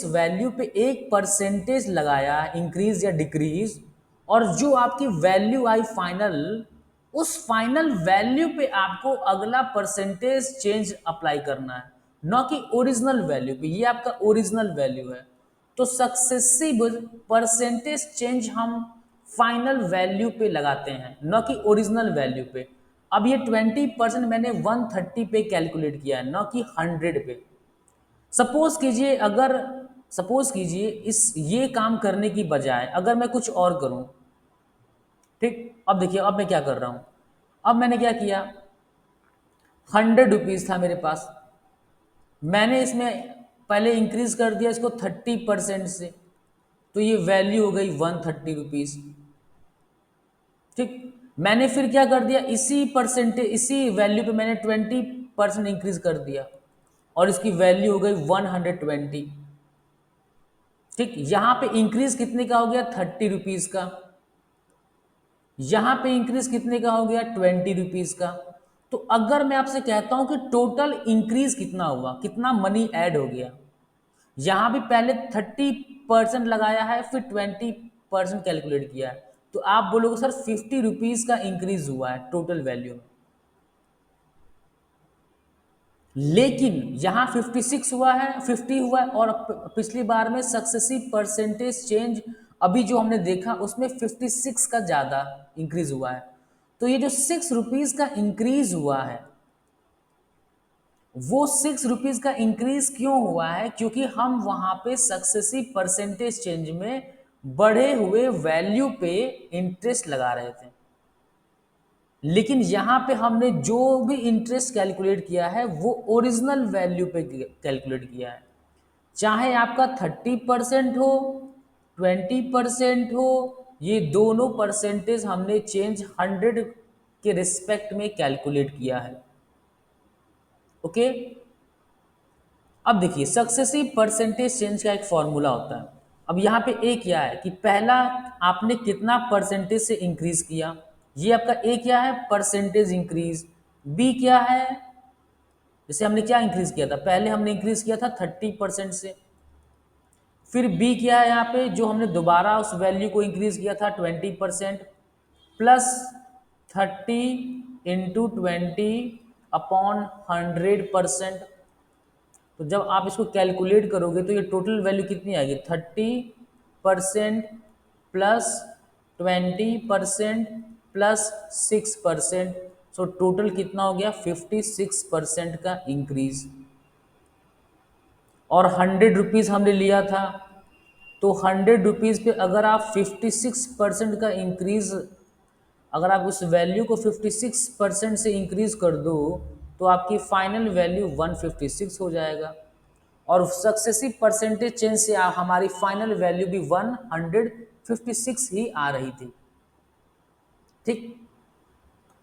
वैल्यू पे एक परसेंटेज लगाया इंक्रीज या डिक्रीज, और जो आपकी वैल्यू आई फाइनल, उस फाइनल वैल्यू पे आपको अगला परसेंटेज चेंज अप्लाई करना है, न कि ओरिजिनल वैल्यू पे। ये आपका ओरिजिनल वैल्यू है। तो सक्सेसिव परसेंटेज चेंज हम फाइनल वैल्यू पे लगाते हैं, न कि ओरिजिनल वैल्यू पे। अब ये 20% मैंने 130 पे कैलकुलेट किया है, न कि 100 पे। सपोज कीजिए अगर सपोज कीजिए इस ये काम करने की बजाय अगर मैं कुछ और करूं, ठीक, अब देखिए अब मैं क्या कर रहा हूं। अब मैंने क्या किया, 100 रुपीज था मेरे पास, मैंने इसमें पहले इंक्रीज कर दिया इसको 30% से, तो ये वैल्यू हो गई 130 रुपीज। ठीक, मैंने फिर क्या कर दिया, इसी वैल्यू पे मैंने 20% इंक्रीज कर दिया, और इसकी वैल्यू हो गई 120। ठीक, यहां पे इंक्रीज कितने का हो गया, 30 रुपीज का। यहां पे इंक्रीज कितने का हो गया, 20 रुपीज का। तो अगर मैं आपसे कहता हूं कि टोटल इंक्रीज कितना हुआ, कितना मनी ऐड हो गया, यहां भी पहले 30% लगाया है फिर 20% कैलकुलेट किया है, तो आप बोलोगे सर 50 रुपीज का इंक्रीज हुआ है टोटल वैल्यू में, लेकिन यहां 56 हुआ है, 50 हुआ है, और पिछली बार में सक्सेसिव परसेंटेज चेंज अभी जो हमने देखा उसमें 56 का ज्यादा इंक्रीज हुआ है। तो ये जो 6 रुपीज का इंक्रीज हुआ है, वो 6 रुपीज़ का इंक्रीज क्यों हुआ है? क्योंकि हम वहां पे सक्सेसिव परसेंटेज चेंज में बढ़े हुए वैल्यू पे इंटरेस्ट लगा रहे थे, लेकिन यहाँ पे हमने जो भी इंटरेस्ट कैलकुलेट किया है वो ओरिजिनल वैल्यू पे कैलकुलेट किया है। चाहे आपका 30% हो, 20% हो, ये दोनों परसेंटेज हमने चेंज 100 के रिस्पेक्ट में कैलकुलेट किया है। ओके, अब देखिए सक्सेसिव परसेंटेज चेंज का एक फॉर्मूला होता है। अब यहाँ पे ए क्या है कि पहला आपने कितना परसेंटेज से इंक्रीज किया, ये आपका ए क्या है, परसेंटेज इंक्रीज। बी क्या है, जैसे हमने क्या इंक्रीज किया था, पहले हमने इंक्रीज किया था 30% से। फिर बी क्या है, यहाँ पे जो हमने दोबारा उस वैल्यू को इंक्रीज किया था 20% प्लस 30 × 20 अपॉन 100%। तो जब आप इसको कैलकुलेट करोगे तो ये टोटल वैल्यू कितनी आएगी, 30% प्लस 20% प्लस 6%। सो टोटल कितना हो गया, 56% का इंक्रीज। और 100 रुपीज़ हमने लिया था, तो 100 रुपीज़ पे अगर आप 56% का इंक्रीज, अगर आप उस वैल्यू को 56% से इंक्रीज कर दो तो आपकी फाइनल वैल्यू 156 हो जाएगा। और सक्सेसिव परसेंटेज चेंज से हमारी फाइनल वैल्यू भी 156 ही आ रही थी। ठीक,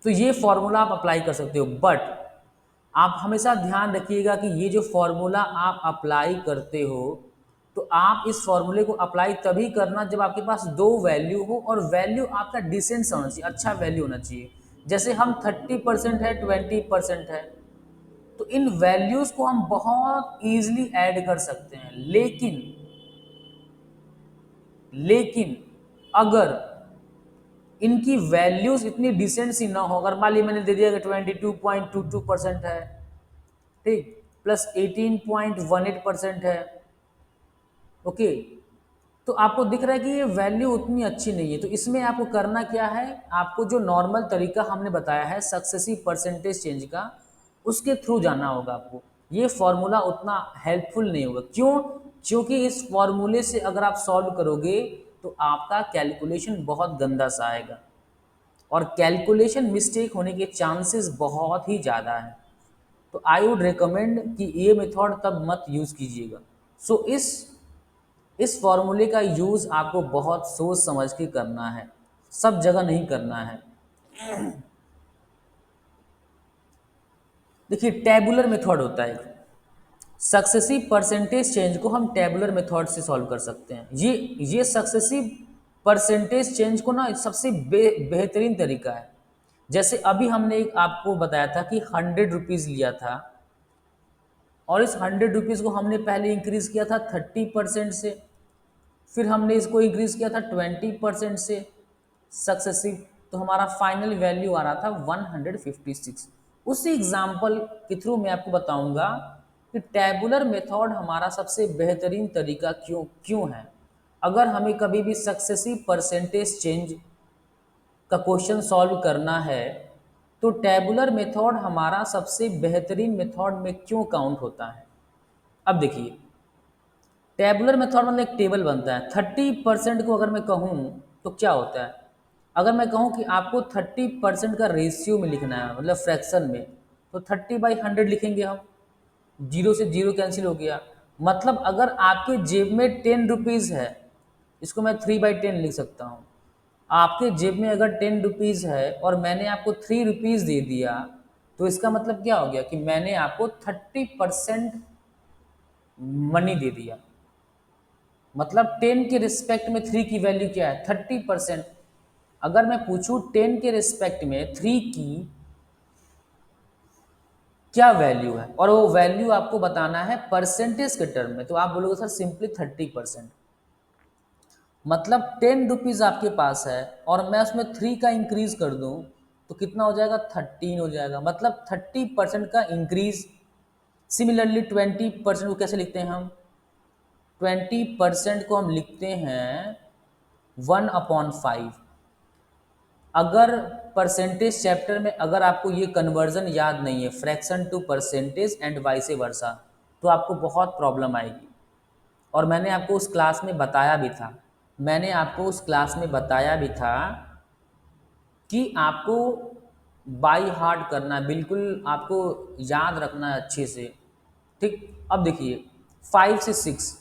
तो ये फॉर्मूला आप अप्लाई कर सकते हो, बट आप हमेशा ध्यान रखिएगा कि ये जो फॉर्मूला आप अप्लाई करते हो तो आप इस फॉर्मूले को अप्लाई तभी करना जब आपके पास दो वैल्यू हो, और वैल्यू आपका डिसेंट होना चाहिए, अच्छा वैल्यू होना चाहिए। जैसे हम 30% है, 20% है, तो इन वैल्यूज को हम बहुत ईजिली ऐड कर सकते हैं, लेकिन अगर इनकी वैल्यूज इतनी डिसेंट सी ना हो, अगर मान ली मैंने दे दिया कि 22.22% है, ठीक, प्लस 18.18% है, ओके, तो आपको दिख रहा है कि ये वैल्यू उतनी अच्छी नहीं है, तो इसमें आपको करना क्या है, आपको जो नॉर्मल तरीका हमने बताया है सक्सेसिव परसेंटेज चेंज का, उसके थ्रू जाना होगा आपको। ये फॉर्मूला उतना हेल्पफुल नहीं होगा, क्यों? क्योंकि इस फॉर्मूले से अगर आप सॉल्व करोगे तो आपका कैलकुलेशन बहुत गंदा सा आएगा, और कैलकुलेशन मिस्टेक होने के चांसेस बहुत ही ज़्यादा है। तो आई वुड रिकमेंड कि ये मेथड तब मत यूज़ कीजिएगा। सो इस फॉर्मूले का यूज़ आपको बहुत सोच समझ के करना है, सब जगह नहीं करना है। देखिए टैबुलर मेथड होता है, सक्सेसिव परसेंटेज चेंज को हम टेबुलर मेथड से सॉल्व कर सकते हैं। ये सक्सेसिव परसेंटेज चेंज को ना सबसे बेहतरीन तरीका है। जैसे अभी हमने एक आपको बताया था कि 100 रुपीज़ लिया था, और इस 100 रुपीज़ को हमने पहले इंक्रीज किया था 30% से, फिर हमने इसको इंक्रीज किया था 20% से सक्सेसिव, तो हमारा फाइनल वैल्यू आ रहा था 156। उसी एग्जाम्पल के थ्रू मैं आपको बताऊंगा कि टैबुलर मेथड हमारा सबसे बेहतरीन तरीका क्यों क्यों है। अगर हमें कभी भी सक्सेसिव परसेंटेज चेंज का क्वेश्चन सॉल्व करना है तो टैबुलर मेथड हमारा सबसे बेहतरीन मेथड में क्यों काउंट होता है। अब देखिए टेबुलर मेथड मतलब एक टेबल बनता है, 30% को अगर मैं कहूँ तो क्या होता है, अगर मैं कहूँ कि आपको 30% का रेशियो में लिखना है, मतलब फ्रैक्शन में, तो 30/100 लिखेंगे हम, जीरो से जीरो कैंसिल हो गया। मतलब अगर आपके जेब में 10 रुपीज़ है, इसको मैं 3/10 लिख सकता हूँ। आपके जेब में अगर 10 रुपीज़ है और मैंने आपको 3 रुपीज़ दे दिया, तो इसका मतलब क्या हो गया कि मैंने आपको 30% मनी दे दिया। मतलब 10 के रिस्पेक्ट में 3 की वैल्यू क्या है, 30%। अगर मैं पूछूं 10 के रिस्पेक्ट में 3 की क्या वैल्यू है, और वो वैल्यू आपको बताना है परसेंटेज के टर्म में, तो आप बोलोगे सर सिंपली 30%। मतलब 10 रुपीज़ आपके पास है और मैं उसमें 3 का इंक्रीज कर दूं तो कितना हो जाएगा, 13 हो जाएगा। मतलब 30% का इंक्रीज। सिमिलरली 20% को कैसे लिखते हैं हम, 20% को हम लिखते हैं 1/5। अगर परसेंटेज चैप्टर में अगर आपको ये कन्वर्जन याद नहीं है, fraction to percentage and vice versa, तो आपको बहुत प्रॉब्लम आएगी। और मैंने आपको उस क्लास में बताया भी था, कि आपको बाय हार्ट करना है, बिल्कुल आपको याद रखना है अच्छे से। ठीक, अब देखिए 5 से 6,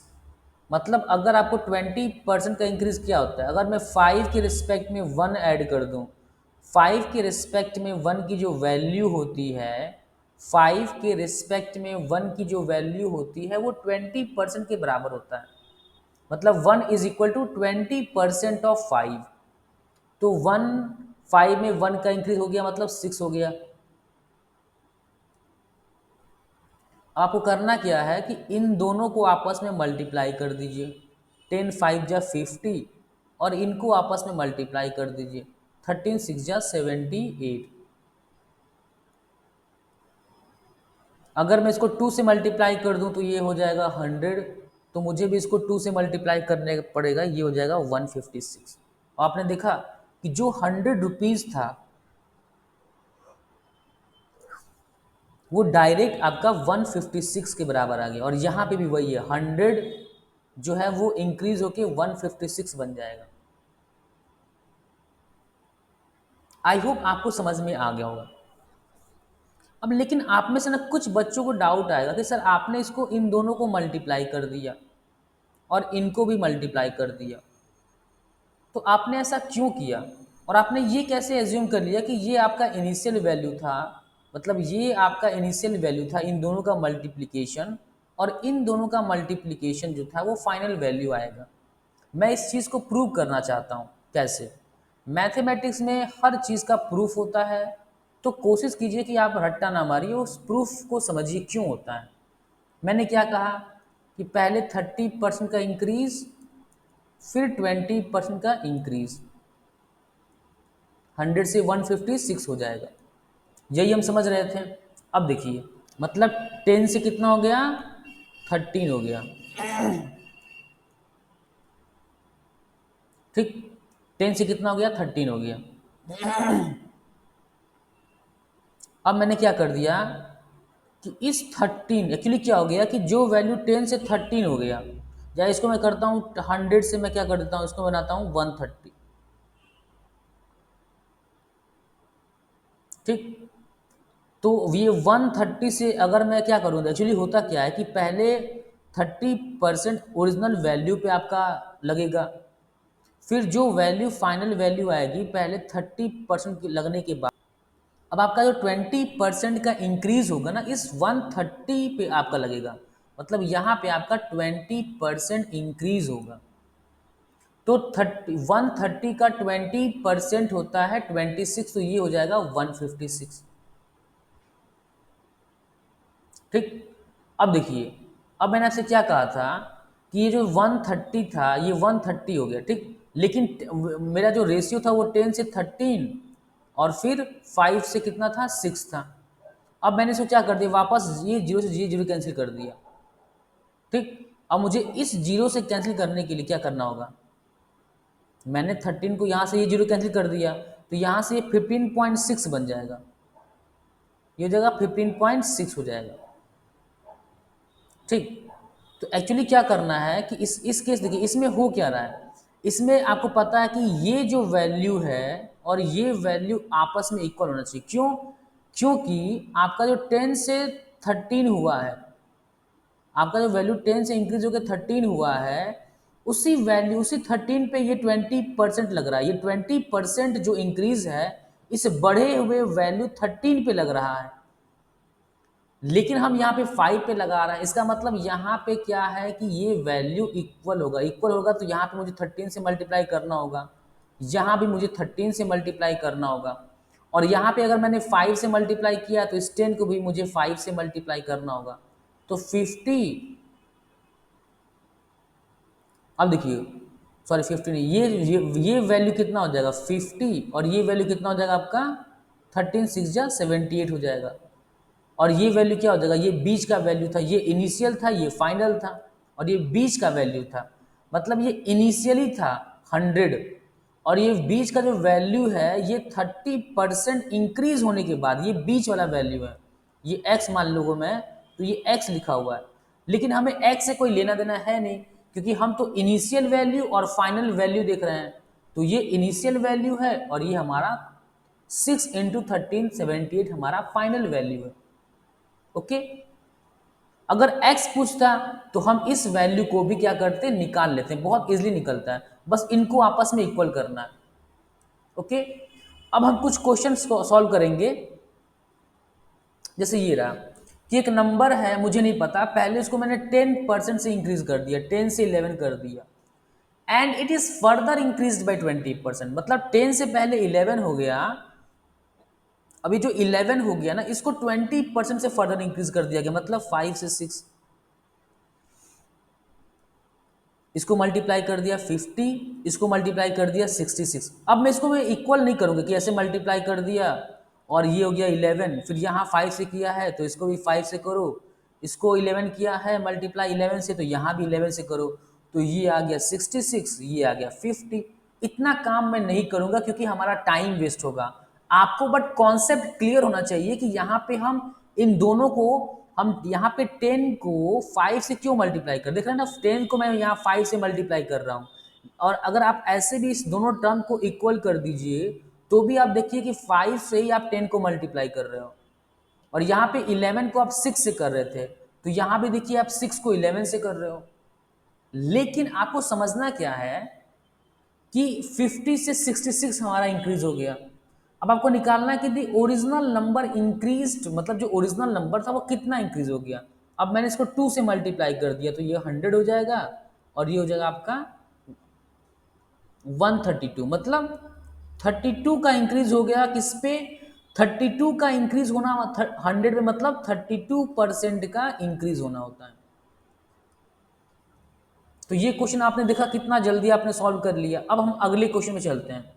मतलब अगर आपको 20% का इंक्रीज क्या होता है, अगर मैं 5 के रिस्पेक्ट में 1 ऐड कर दूं, 5 के रिस्पेक्ट में 1 की जो वैल्यू होती है, 5 के रिस्पेक्ट में 1 की जो वैल्यू होती है वो 20% के बराबर होता है। मतलब 1 इज इक्वल टू 20% ऑफ 5। तो 5 में 1 का इंक्रीज हो गया, मतलब 6 हो गया। आपको करना क्या है कि इन दोनों को आपस में मल्टीप्लाई कर दीजिए, 10 5 जा 50, और इनको आपस में मल्टीप्लाई कर दीजिए, 13 6 जा 78। अगर मैं इसको 2 से मल्टीप्लाई कर दूं तो ये हो जाएगा 100, तो मुझे भी इसको 2 से मल्टीप्लाई करने पड़ेगा, ये हो जाएगा 156। आपने देखा कि जो 100 रुपीज़ था वो डायरेक्ट आपका 156 के बराबर आ गया, और यहाँ पे भी वही है, 100 जो है वो इंक्रीज होके 156 बन जाएगा। आई होप आपको समझ में आ गया होगा। अब लेकिन आप में से ना कुछ बच्चों को डाउट आएगा कि सर आपने इसको इन दोनों को मल्टीप्लाई कर दिया और इनको भी मल्टीप्लाई कर दिया, तो आपने ऐसा क्यों किया, और आपने ये कैसे एज्यूम कर लिया कि ये आपका इनिशियल वैल्यू था, मतलब ये आपका इनिशियल वैल्यू था इन दोनों का मल्टीप्लिकेशन, और इन दोनों का मल्टीप्लिकेशन जो था वो फाइनल वैल्यू आएगा। मैं इस चीज़ को प्रूव करना चाहता हूँ। कैसे? मैथमेटिक्स में हर चीज़ का प्रूफ होता है, तो कोशिश कीजिए कि आप रट्टा ना मारिए, उस प्रूफ को समझिए क्यों होता है। मैंने क्या कहा कि पहले 30% का इंक्रीज, फिर 20% का इंक्रीज, 100 से 156 हो जाएगा, यही हम समझ रहे थे। अब देखिए, मतलब 10 से कितना हो गया, 13 हो गया। ठीक, 10 से कितना हो गया, 13 हो गया। अब मैंने क्या कर दिया कि इस 13, एक्चुअली क्या हो गया कि जो वैल्यू 10 से 13 हो गया, या इसको मैं करता हूँ 100 से, मैं क्या कर देता हूँ, इसको बनाता हूँ 130। ठीक, तो ये 130 से अगर मैं क्या करूँ, एक्चुअली होता क्या है कि पहले 30% ओरिजिनल वैल्यू पे आपका लगेगा, फिर जो वैल्यू फाइनल वैल्यू आएगी पहले 30% लगने के बाद, अब आपका जो 20% का इंक्रीज होगा ना, इस 130 पे आपका लगेगा, मतलब यहाँ पे आपका 20% इंक्रीज होगा। तो 130 का 20% होता है 26, तो ये हो जाएगा 156। ठीक, अब देखिए, अब मैंने आपसे क्या कहा था कि ये जो 130 था ये 130 हो गया। ठीक, लेकिन मेरा जो रेशियो था वो 10 से 13, और फिर 5 से कितना था, 6 था। अब मैंने इसको क्या कर दिया, वापस ये जीरो से ये जीरो कैंसिल कर दिया। ठीक, अब मुझे इस जीरो से कैंसिल करने के लिए क्या करना होगा, मैंने 13 को यहाँ से ये जीरो कैंसिल कर दिया, तो यहाँ से ये 15.6 बन जाएगा, ये हो जाएगा 15.6 हो जाएगा। ठीक, तो एक्चुअली क्या करना है कि इस केस देखिए, इसमें हो क्या रहा है, इसमें आपको पता है कि ये जो वैल्यू है और ये वैल्यू आपस में इक्वल होना चाहिए। क्यों? क्योंकि आपका जो 10 से 13 हुआ है, आपका जो वैल्यू 10 से इंक्रीज होकर 13 हुआ है, उसी वैल्यू, उसी 13 पे ये 20% लग रहा है। ये 20% जो इंक्रीज है इस बढ़े हुए वैल्यू 13 पे लग रहा है, लेकिन हम यहाँ पे 5 पे लगा रहे हैं। इसका मतलब यहाँ पे क्या है कि ये वैल्यू इक्वल होगा, इक्वल होगा तो यहाँ पे मुझे 13 से मल्टीप्लाई करना होगा, यहाँ भी मुझे 13 से मल्टीप्लाई करना होगा, और यहाँ पे अगर मैंने 5 से मल्टीप्लाई किया तो इस 10 को भी मुझे 5 से मल्टीप्लाई करना होगा, तो 50। अब देखिए, सॉरी 50 नहीं, ये वैल्यू कितना हो जाएगा 50, और ये वैल्यू कितना हो जाएगा आपका 13 6 जा 78 हो जाएगा, और ये वैल्यू क्या हो जाएगा, ये बीच का वैल्यू था, ये इनिशियल था, ये फाइनल था, और ये बीच का वैल्यू था, मतलब ये इनिशियली था 100, और ये बीच का जो वैल्यू है ये 30% इंक्रीज होने के बाद, ये बीच वाला वैल्यू है, ये x मान लूँगा मैं, तो ये x लिखा हुआ है, लेकिन हमें x से कोई लेना देना है नहीं, क्योंकि हम तो इनिशियल वैल्यू और फाइनल वैल्यू देख रहे हैं। तो ये इनिशियल वैल्यू है और ये हमारा 6 इंटू 1378 हमारा फाइनल वैल्यू है। ओके, अगर x पूछता तो हम इस वैल्यू को भी क्या करते हैं, निकाल लेते हैं, बहुत इजीली निकलता है, बस इनको आपस में इक्वल करना है। ओके, अब हम कुछ क्वेश्चन सॉल्व करेंगे। जैसे ये रहा कि एक नंबर है, मुझे नहीं पता, पहले इसको मैंने 10% से इंक्रीज कर दिया, 10 से 11 कर दिया, and it is further increase by 20%, मतलब 10 से पहले 11 हो गया, अभी जो 11 हो गया ना, इसको 20% से फर्दर इंक्रीज कर दिया गया, मतलब 5 से 6, इसको मल्टीप्लाई कर दिया 50, इसको मल्टीप्लाई कर दिया 66। अब मैं इसको मैं इक्वल नहीं करूँगा कि ऐसे मल्टीप्लाई कर दिया और ये हो गया 11, फिर यहाँ 5 से किया है तो इसको भी 5 से करो, इसको 11 किया है मल्टीप्लाई 11 से तो यहाँ भी 11 से करो, तो ये आ गया 66, ये आ गया 50। इतना काम मैं नहीं करूँगा क्योंकि हमारा टाइम वेस्ट होगा। आपको बट कॉन्सेप्ट क्लियर होना चाहिए कि यहाँ पे हम इन दोनों को, हम यहाँ पे 10 को 5 से क्यों मल्टीप्लाई कर, देख रहे हैं ना, 10 को मैं यहाँ 5 से मल्टीप्लाई कर रहा हूँ, और अगर आप ऐसे भी इस दोनों टर्म को इक्वल कर दीजिए तो भी आप देखिए कि 5 से ही आप 10 को मल्टीप्लाई कर रहे हो, और यहाँ पे 11 को आप 6 से कर रहे थे, तो यहाँ भी देखिए आप 6 को 11 से कर रहे हो। लेकिन आपको समझना क्या है कि 50 से 66 हमारा इंक्रीज हो गया। अब आपको निकालना है कि दी ओरिजिनल नंबर इंक्रीज, मतलब जो ओरिजिनल नंबर था वो कितना इंक्रीज हो गया। अब मैंने इसको 2 से मल्टीप्लाई कर दिया तो ये 100 हो जाएगा, और ये हो जाएगा आपका 132, मतलब 32 का इंक्रीज हो गया किस पे, 32 का इंक्रीज होना 100 पे, मतलब 32% का इंक्रीज होना होता है। तो ये क्वेश्चन आपने देखा कितना जल्दी आपने सॉल्व कर लिया। अब हम अगले क्वेश्चन में चलते हैं।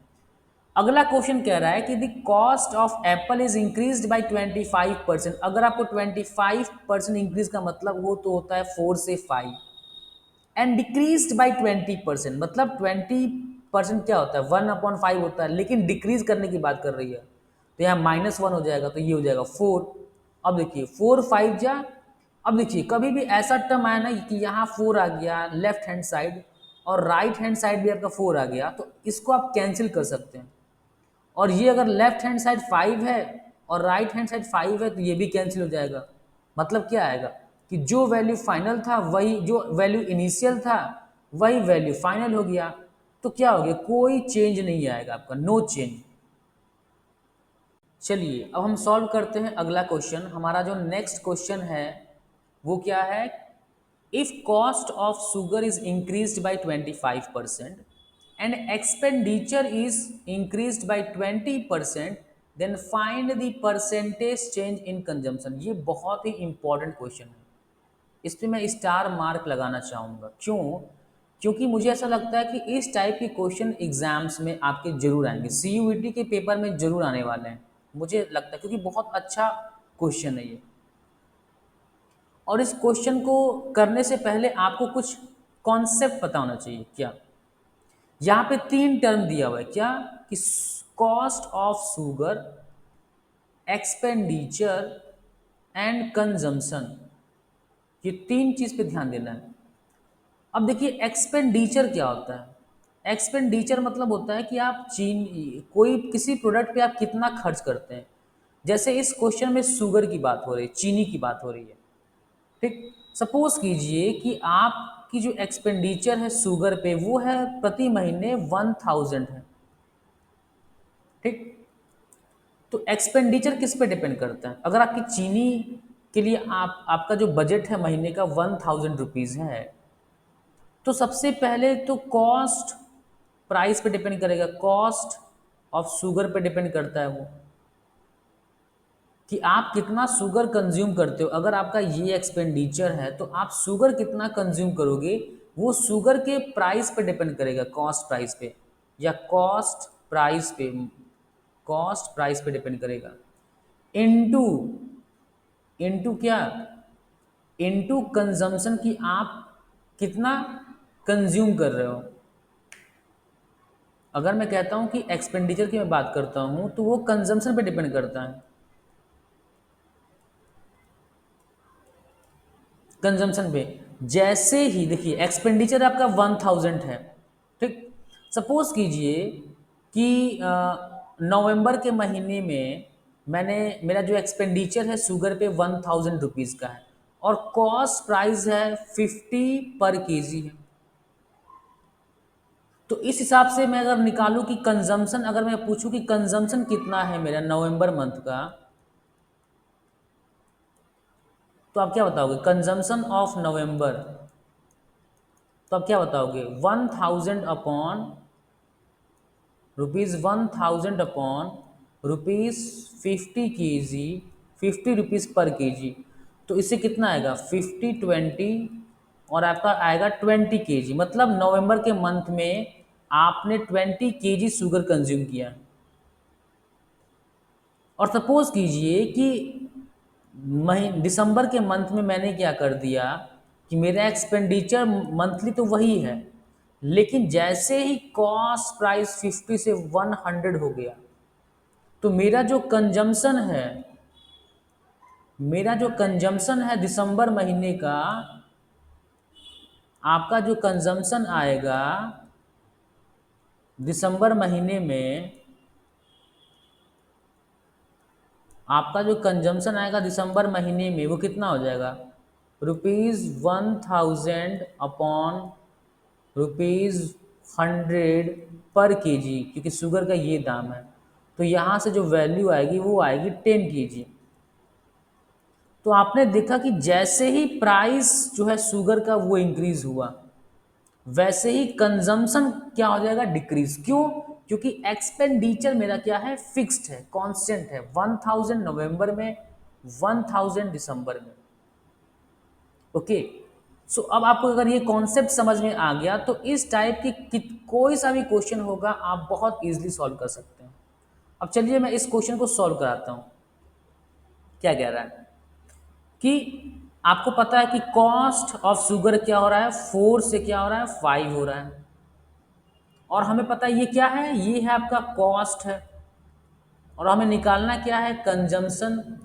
अगला क्वेश्चन कह रहा है कि the cost of Apple is increased bye 25%। अगर आपको 25% इंक्रीज का मतलब वो तो होता है 4 से 5, एंड डिक्रीज्ड बाय 20%, मतलब 20% क्या होता है, 1/5 होता है, लेकिन डिक्रीज करने की बात कर रही है, तो यहाँ -1 हो जाएगा, तो ये हो जाएगा 4। अब देखिए 4 5 जा, अब देखिए कभी भी ऐसा टर्म आया ना कि यहाँ 4 आ गया लेफ्ट हैंड साइड और राइट हैंड साइड भी आपका 4 आ गया, तो इसको आप कैंसिल कर सकते हैं। और ये अगर लेफ्ट हैंड साइड 5 है और राइट हैंड साइड 5 है तो ये भी कैंसिल हो जाएगा। मतलब क्या आएगा कि जो वैल्यू फाइनल था वही, जो वैल्यू इनिशियल था वही वैल्यू फाइनल हो गया, तो क्या हो गया, कोई चेंज नहीं आएगा आपका, नो चेंज। चलिए अब हम सॉल्व करते हैं अगला क्वेश्चन। हमारा जो नेक्स्ट क्वेश्चन है वो क्या है, if cost of sugar is increased bye 25% and expenditure is increased by 20%, then find the percentage change in consumption। ये बहुत ही इंपॉर्टेंट क्वेश्चन है, इस पर मैं स्टार मार्क लगाना चाहूँगा। क्यों? क्योंकि मुझे ऐसा लगता है कि इस टाइप के क्वेश्चन एग्जाम्स में आपके जरूर आएंगे, CUET के पेपर में जरूर आने वाले हैं, मुझे लगता है, क्योंकि बहुत अच्छा क्वेश्चन है ये। और इस क्वेश्चन को करने से पहले आपको कुछ कॉन्सेप्ट पता होना चाहिए। क्या? यहाँ पे 3 टर्म दिया हुआ है, क्या कि cost of sugar, expenditure and consumption, ये 3 चीज पे ध्यान देना है। अब देखिए एक्सपेंडिचर क्या होता है। एक्सपेंडिचर मतलब होता है कि आप कोई किसी प्रोडक्ट पे आप कितना खर्च करते हैं। जैसे इस क्वेश्चन में शुगर की बात हो रही है, चीनी की बात हो रही है, ठीक। सपोज कीजिए कि आपकी जो एक्सपेंडिचर है शुगर पे वो है प्रति महीने 1000 है, ठीक। तो एक्सपेंडिचर किस पे डिपेंड करता है, अगर आपकी चीनी के लिए आपका जो बजट है महीने का 1000 रुपीज़ है, तो सबसे पहले तो कॉस्ट प्राइस पे डिपेंड करेगा, कॉस्ट ऑफ शुगर पे डिपेंड करता है वो, कि आप कितना शुगर कंज्यूम करते हो। अगर आपका ये एक्सपेंडिचर है तो आप शुगर कितना कंज्यूम करोगे, वो शुगर के प्राइस पे डिपेंड करेगा, कॉस्ट प्राइस पे, या कॉस्ट प्राइस पे डिपेंड करेगा। इनटू, इनटू क्या, इनटू कंजम्पशन, की आप कितना कंज्यूम कर रहे हो। अगर मैं कहता हूँ कि एक्सपेंडिचर की मैं बात करता हूँ तो वो कंजम्पशन पे डिपेंड करता है। कंजम्पशन पे जैसे ही देखिए एक्सपेंडिचर आपका 1000 है, ठीक। सपोज कीजिए कि नवंबर के महीने में मैंने मेरा जो एक्सपेंडिचर है शुगर पे 1000 रुपीज़ का है और कॉस्ट प्राइस है 50 पर केजी है। तो इस हिसाब से मैं अगर निकालूं कि कंजम्पशन, अगर मैं पूछूं कि कंजम्पशन कितना है मेरा नवंबर मंथ का, तो आप क्या बताओगे कंजम्पशन ऑफ नवंबर? तो आप क्या बताओगे 1000 अपॉन रुपीज़ 50 केजी, 50 रुपीज़ पर केजी। तो इससे कितना आएगा 50 20 और आपका आएगा 20 केजी। मतलब नवंबर के मंथ में आपने 20 केजी शुगर कंज्यूम किया। और सपोज कीजिए कि दिसंबर के मंथ में मैंने क्या कर दिया कि मेरा एक्सपेंडिचर मंथली तो वही है, लेकिन जैसे ही कॉस्ट प्राइस 50 से 100 हो गया तो मेरा जो कंजम्पशन है दिसंबर महीने का, आपका जो कंजम्पशन आएगा दिसंबर महीने में, आपका जो कंजम्पशन आएगा दिसंबर महीने में वो कितना हो जाएगा ₹1000 अपॉन ₹100 पर केजी, क्योंकि शुगर का ये दाम है। तो यहाँ से जो वैल्यू आएगी वो आएगी 10 केजी। तो आपने देखा कि जैसे ही प्राइस जो है शुगर का वो इंक्रीज हुआ, वैसे ही कंजम्पशन क्या हो जाएगा डिक्रीज। क्यों? क्योंकि एक्सपेंडिचर मेरा क्या है फिक्स्ड है, कांस्टेंट है, 1000 नवंबर में, 1000 दिसंबर में। ओके। सो अब आपको अगर ये कॉन्सेप्ट समझ में आ गया तो इस टाइप की कोई सा भी क्वेश्चन होगा आप बहुत इजीली सॉल्व कर सकते हैं। अब चलिए मैं इस क्वेश्चन को सॉल्व कराता हूँ। क्या कह रहा है कि आपको पता है कि कॉस्ट ऑफ शुगर क्या हो रहा है 4 से क्या हो रहा है 5 हो रहा है, और हमें पता है ये क्या है, ये है आपका कॉस्ट है, और हमें निकालना क्या है कंजम्पशन,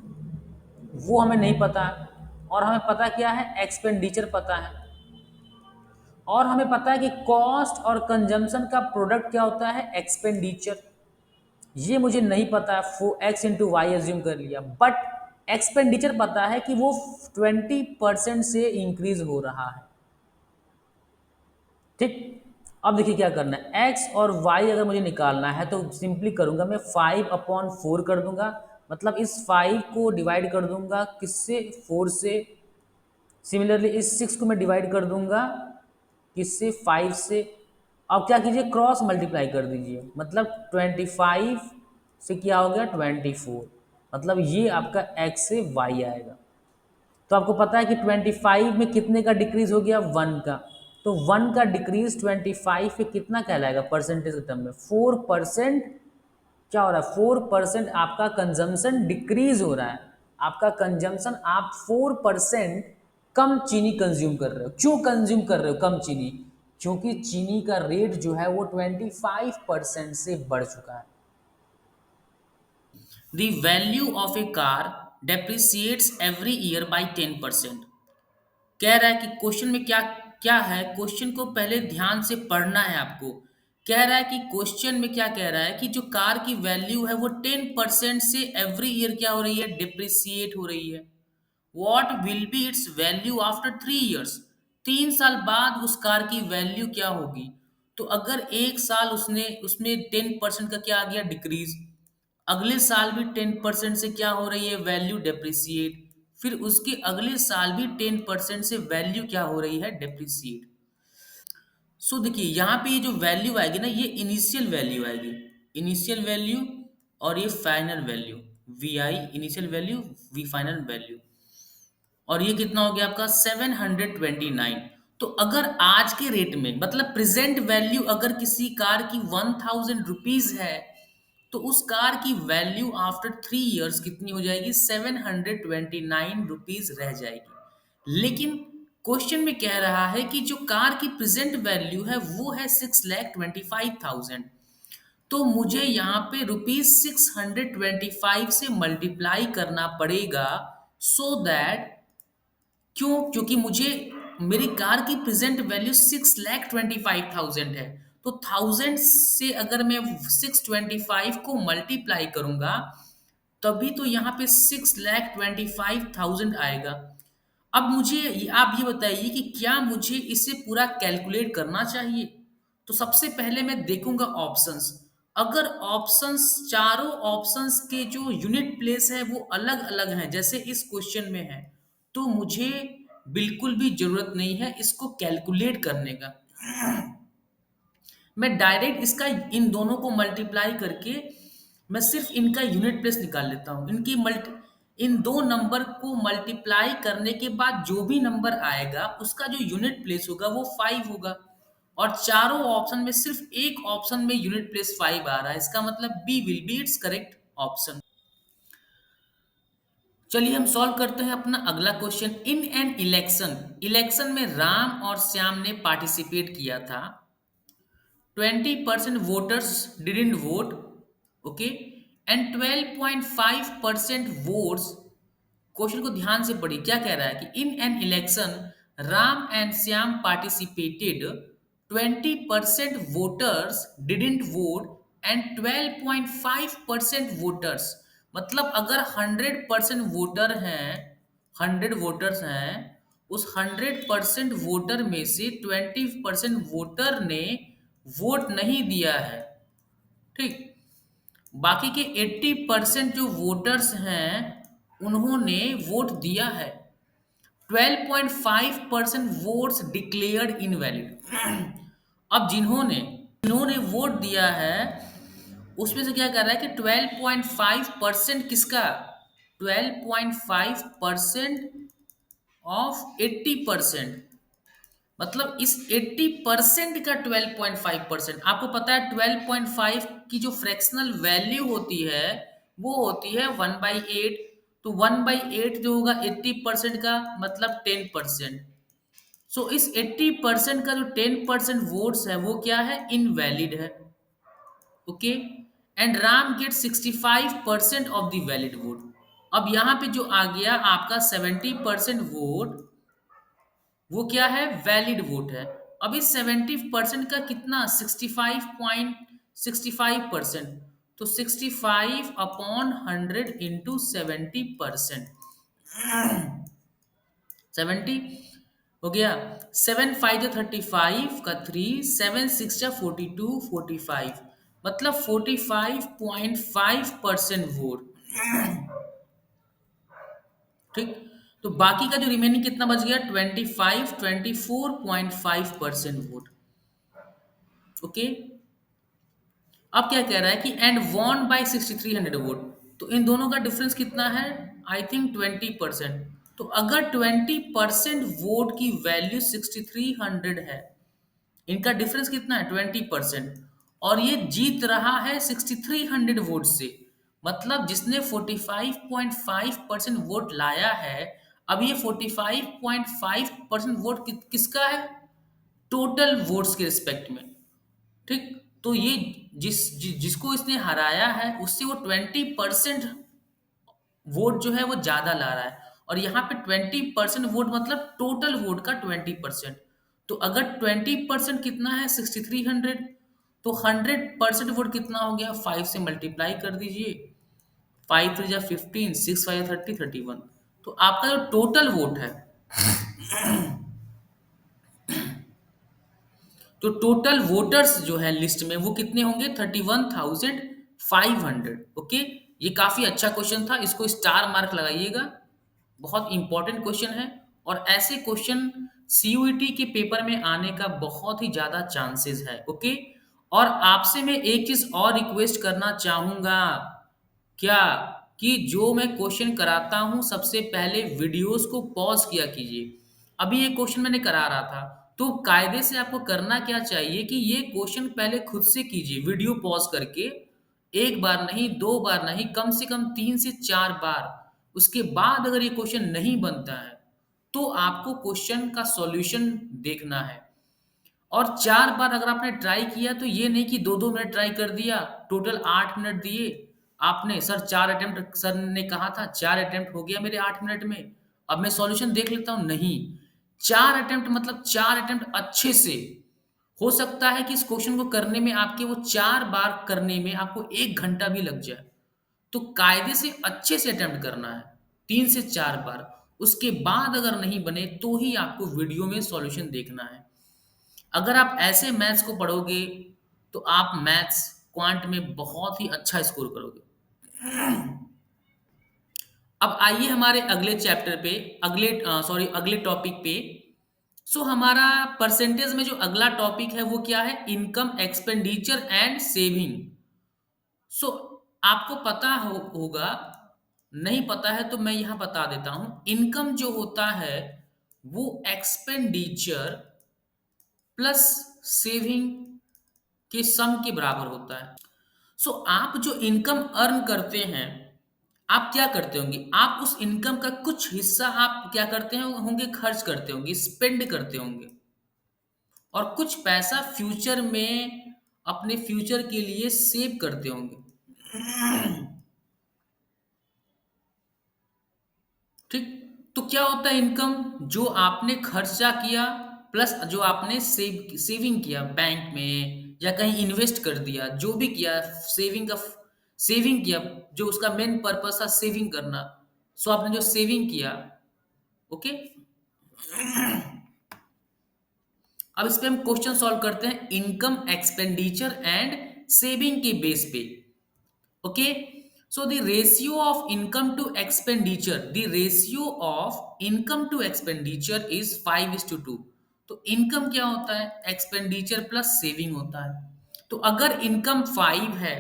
वो हमें नहीं पता है। और हमें पता क्या है एक्सपेंडिचर पता है, और हमें पता है कि कॉस्ट और कंजम्पशन का प्रोडक्ट क्या होता है एक्सपेंडिचर। ये मुझे नहीं पता है, x/y एज्यूम कर लिया, बट एक्सपेंडिचर पता है कि वो 20% से इंक्रीज हो रहा है, ठीक। अब देखिए क्या करना है, x और y अगर मुझे निकालना है तो सिंपली करूंगा मैं 5/4 कर दूंगा, मतलब इस 5 को डिवाइड कर दूंगा किससे 4 से। सिमिलरली इस 6 को मैं डिवाइड कर दूंगा किससे 5 से। अब क्या कीजिए क्रॉस मल्टीप्लाई कर दीजिए, मतलब 25 से क्या हो गया 24, मतलब ये आपका x से y आएगा। तो आपको पता है कि 25 में कितने का डिक्रीज हो गया 1 का, तो 1 का डिक्रीज 25 पे कितना कहलाएगा परसेंटेज के टर्म में 4%। क्या हो रहा है 4% आपका कंजम्पशन डिक्रीज हो रहा है। आपका कंजम्पशन आप 4% कम चीनी कंज्यूम कर रहे हो। क्यों कंज्यूम कर रहे हो कम चीनी? क्योंकि चीनी का रेट जो है वो 25% से बढ़ चुका है। The value of a car depreciates every year by 10%। कह रहा है कि क्वेश्चन में क्या क्या है, क्वेश्चन को पहले ध्यान से पढ़ना है आपको। कह रहा है कि क्वेश्चन में क्या कह रहा है कि जो कार की वैल्यू है वो 10% से एवरी ईयर क्या हो रही है डिप्रिसिएट हो रही है। What will be it's value after 3 years? 3 साल बाद उस कार की वैल्यू क्या होगी? तो अगर एक साल उसने उसमें 10% का क्या आ गया डिक्रीज, अगले साल भी 10% से क्या हो रही है वैल्यू डेप्रिसिएट, फिर उसके अगले साल भी 10% से वैल्यू क्या हो रही है डेप्रिसिएट। सो देखिए यहाँ पे ये जो वैल्यू आएगी ना ये इनिशियल वैल्यू आएगी, इनिशियल वैल्यू और ये final value, V I initial value V final value, और ये कितना हो गया आपका 729। तो अगर आज के रेट में मतलब प्रेजेंट वैल्यू अगर किसी कार की 1000 रुपीज है तो उस कार की वैल्यू आफ्टर 3 ईयर्स कितनी हो जाएगी 729 रुपीज रह जाएगी। लेकिन क्वेश्चन में कह रहा है कि जो कार की प्रेजेंट वैल्यू है वो है 6,25,000। तो मुझे यहाँ पे ₹625 से मल्टीप्लाई करना पड़ेगा, सो दैट, क्यों? क्योंकि मुझे मेरी कार की प्रेजेंट वैल्यू 6,25,000 है। तो 1000 से अगर मैं 625 को मल्टीप्लाई करूंगा, तभी तो यहाँ पे 6,25,000 आएगा। अब मुझे आप ये बताइए कि क्या मुझे इसे पूरा कैलकुलेट करना चाहिए? तो सबसे पहले मैं देखूंगा ऑप्शंस। अगर ऑप्शंस, चारों ऑप्शंस के जो यूनिट प्लेस है वो अलग अलग हैं, जैसे इस क्वेश्चन में है, तो मुझे बिल्कुल भी जरूरत नहीं है इसको कैलकुलेट करने का। मैं डायरेक्ट इसका इन दोनों को मल्टीप्लाई करके मैं सिर्फ इनका यूनिट प्लेस निकाल लेता हूँ। इन दो नंबर को मल्टीप्लाई करने के बाद जो भी नंबर आएगा उसका जो यूनिट प्लेस होगा वो 5 होगा। और चारों ऑप्शन में सिर्फ एक ऑप्शन में यूनिट प्लेस 5 आ रहा है, इसका मतलब B will be its correct option. चलिए हम सॉल्व करते हैं अपना अगला question. In an election, election में राम और श्याम ने पार्टिसिपेट किया था। 20% voters didn't vote, okay, and 12.5% votes। Question को ध्यान से पढ़िए, क्या कह रहा है कि इन an election Ram and Shyam participated, 20% voters didn't vote and 12.5% voters. मतलब अगर 100% वोटर हैं, 100 वोटर्स हैं, उस 100% वोटर में से 20% वोटर ने वोट नहीं दिया है, ठीक। बाकी के 80% जो वोटर्स हैं उन्होंने वोट दिया है। 12.5% वोट्स डिक्लेयर्ड इनवैलिड। अब जिन्होंने जिन्होंने वोट दिया है उसमें से क्या कर रहा है कि 12.5% किसका, 12.5% ऑफ 80%। मतलब इस 80% का 12.5%, आपको पता है 12.5 की जो फ्रैक्शनल वैल्यू होती है वो होती है 1/8। तो 1/8 जो होगा 80% का मतलब 10%। सो इस 80% का जो 10% वोट्स है वो क्या है, इनवैलिड है, okay. And Ram get 65% of the valid vote. अब यहाँ पे जो आ गया आपका 70% वोट, वो क्या है, वैलिड वोट है। अब इस 70% का कितना, 65.65%। तो 65/100 इंटू 70%, 70 हो गया। 7 5 जो 35 का 3, 7 6 जा 42, 45, मतलब 45.5% वोट, ठीक। तो बाकी का जो रिमेनिंग कितना बच गया, 24.5% वोट, ओके। अब क्या कह रहा है कि एंड वॉन बाय 6300 वोट। तो इन दोनों का डिफरेंस कितना है, आई थिंक 20%। तो अगर 20% वोट की वैल्यू 6300 है, इनका डिफरेंस कितना है 20%, और ये जीत रहा है 6300 वोट से, मतलब जिसने 45.5% वोट लाया है। अब ये 45.5% वोट किसका है, टोटल वोट्स के रिस्पेक्ट में, ठीक। तो ये जिसको इसने हराया है उससे वो 20% वोट जो है वो ज्यादा ला रहा है। और यहाँ पे 20% वोट मतलब टोटल वोट का 20%। तो अगर 20% कितना है 6300, तो 100% वोट कितना हो गया, 5 से मल्टीप्लाई कर दीजिए, 5 3 जा 15, 6 5 जा 30, 31। तो आपका जो टोटल वोट है, तो टोटल वोटर्स जो है लिस्ट में वो कितने होंगे, 31,500, ओके। ये काफी अच्छा क्वेश्चन था, इसको स्टार मार्क लगाइएगा, बहुत इंपॉर्टेंट क्वेश्चन है। और ऐसे क्वेश्चन सीयूईटी के पेपर में आने का बहुत ही ज्यादा चांसेस है, ओके। और आपसे मैं एक चीज और रिक्वेस्ट करना चाहूंगा, क्या, कि जो मैं क्वेश्चन कराता हूं सबसे पहले वीडियोस को पॉज किया कीजिए। अभी ये क्वेश्चन मैंने करा रहा था, तो कायदे से आपको करना क्या चाहिए कि ये क्वेश्चन पहले खुद से कीजिए वीडियो पॉज करके, एक बार नहीं, दो बार नहीं, कम से कम 3 से 4 बार। उसके बाद अगर ये क्वेश्चन नहीं बनता है तो आपको क्वेश्चन का सॉल्यूशन देखना है। और 4 बार अगर आपने ट्राई किया तो ये नहीं कि 2-2 मिनट ट्राई कर दिया, टोटल 8 मिनट दिए आपने, सर 4 अटेम्प्ट सर ने कहा था 4 अटेम्प्ट हो गया मेरे 8 मिनट में, अब मैं सॉल्यूशन देख लेता हूँ, नहीं। 4 अटेम्प्ट मतलब 4 अटेम्प्ट अच्छे से। हो सकता है कि इस क्वेश्चन को करने में आपके वो 4 बार करने में आपको 1 घंटा भी लग जाए। तो कायदे से अच्छे से अटेम्प्ट करना है, 3 से 4 बार। उसके बाद अगर नहीं बने तो ही आपको वीडियो में सॉल्यूशन देखना है। अगर आप ऐसे मैथ्स को पढ़ोगे तो आप मैथ्स क्वांट में बहुत ही अच्छा स्कोर करोगे। अब आइए हमारे अगले चैप्टर पे, अगले टॉपिक पे। हमारा परसेंटेज में जो अगला टॉपिक है वो क्या है? Income, expenditure and saving. So आपको पता होगा, नहीं पता है तो मैं यहां बता देता हूं। इनकम जो होता है वो एक्सपेंडिचर प्लस सेविंग के सम के बराबर होता है। आप जो इनकम अर्न करते हैं, आप क्या करते होंगे? आप उस इनकम का कुछ हिस्सा आप क्या करते हैं होंगे? खर्च करते होंगे, स्पेंड करते होंगे, और कुछ पैसा फ्यूचर में अपने फ्यूचर के लिए सेव करते होंगे। ठीक। तो क्या होता है इनकम? जो आपने खर्चा किया प्लस जो आपने सेविंग किया बैंक में या कहीं इन्वेस्ट कर दिया, जो भी किया, सेविंग किया, जो उसका मेन पर्पस था सेविंग करना। आपने जो सेविंग किया, ओके। अब इस पे हम क्वेश्चन सॉल्व करते हैं इनकम, एक्सपेंडिचर एंड सेविंग के बेस पे। Okay. The ratio of income to expenditure, the ratio of income to expenditure is 5:2। तो इनकम क्या होता है? एक्सपेंडिचर प्लस सेविंग होता है। तो अगर इनकम 5 है,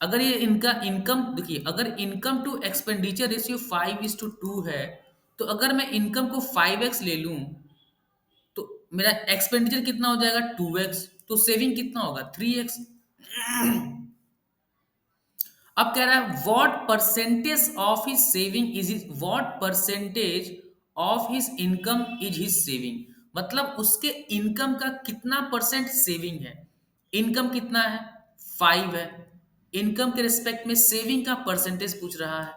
अगर ये इनका इनकम देखिए, अगर इनकम टू एक्सपेंडिचर रेशियो 5:2 है, तो अगर मैं इनकम को 5x ले लूं तो मेरा एक्सपेंडिचर कितना हो जाएगा? 2x। तो सेविंग कितना होगा? 3x। अब कह रहा है what percentage of his saving is his, what percentage of his income is his saving. मतलब उसके इनकम का कितना परसेंट सेविंग है। इनकम कितना है? 5 है। इनकम के रिस्पेक्ट में सेविंग का परसेंटेज पूछ रहा है।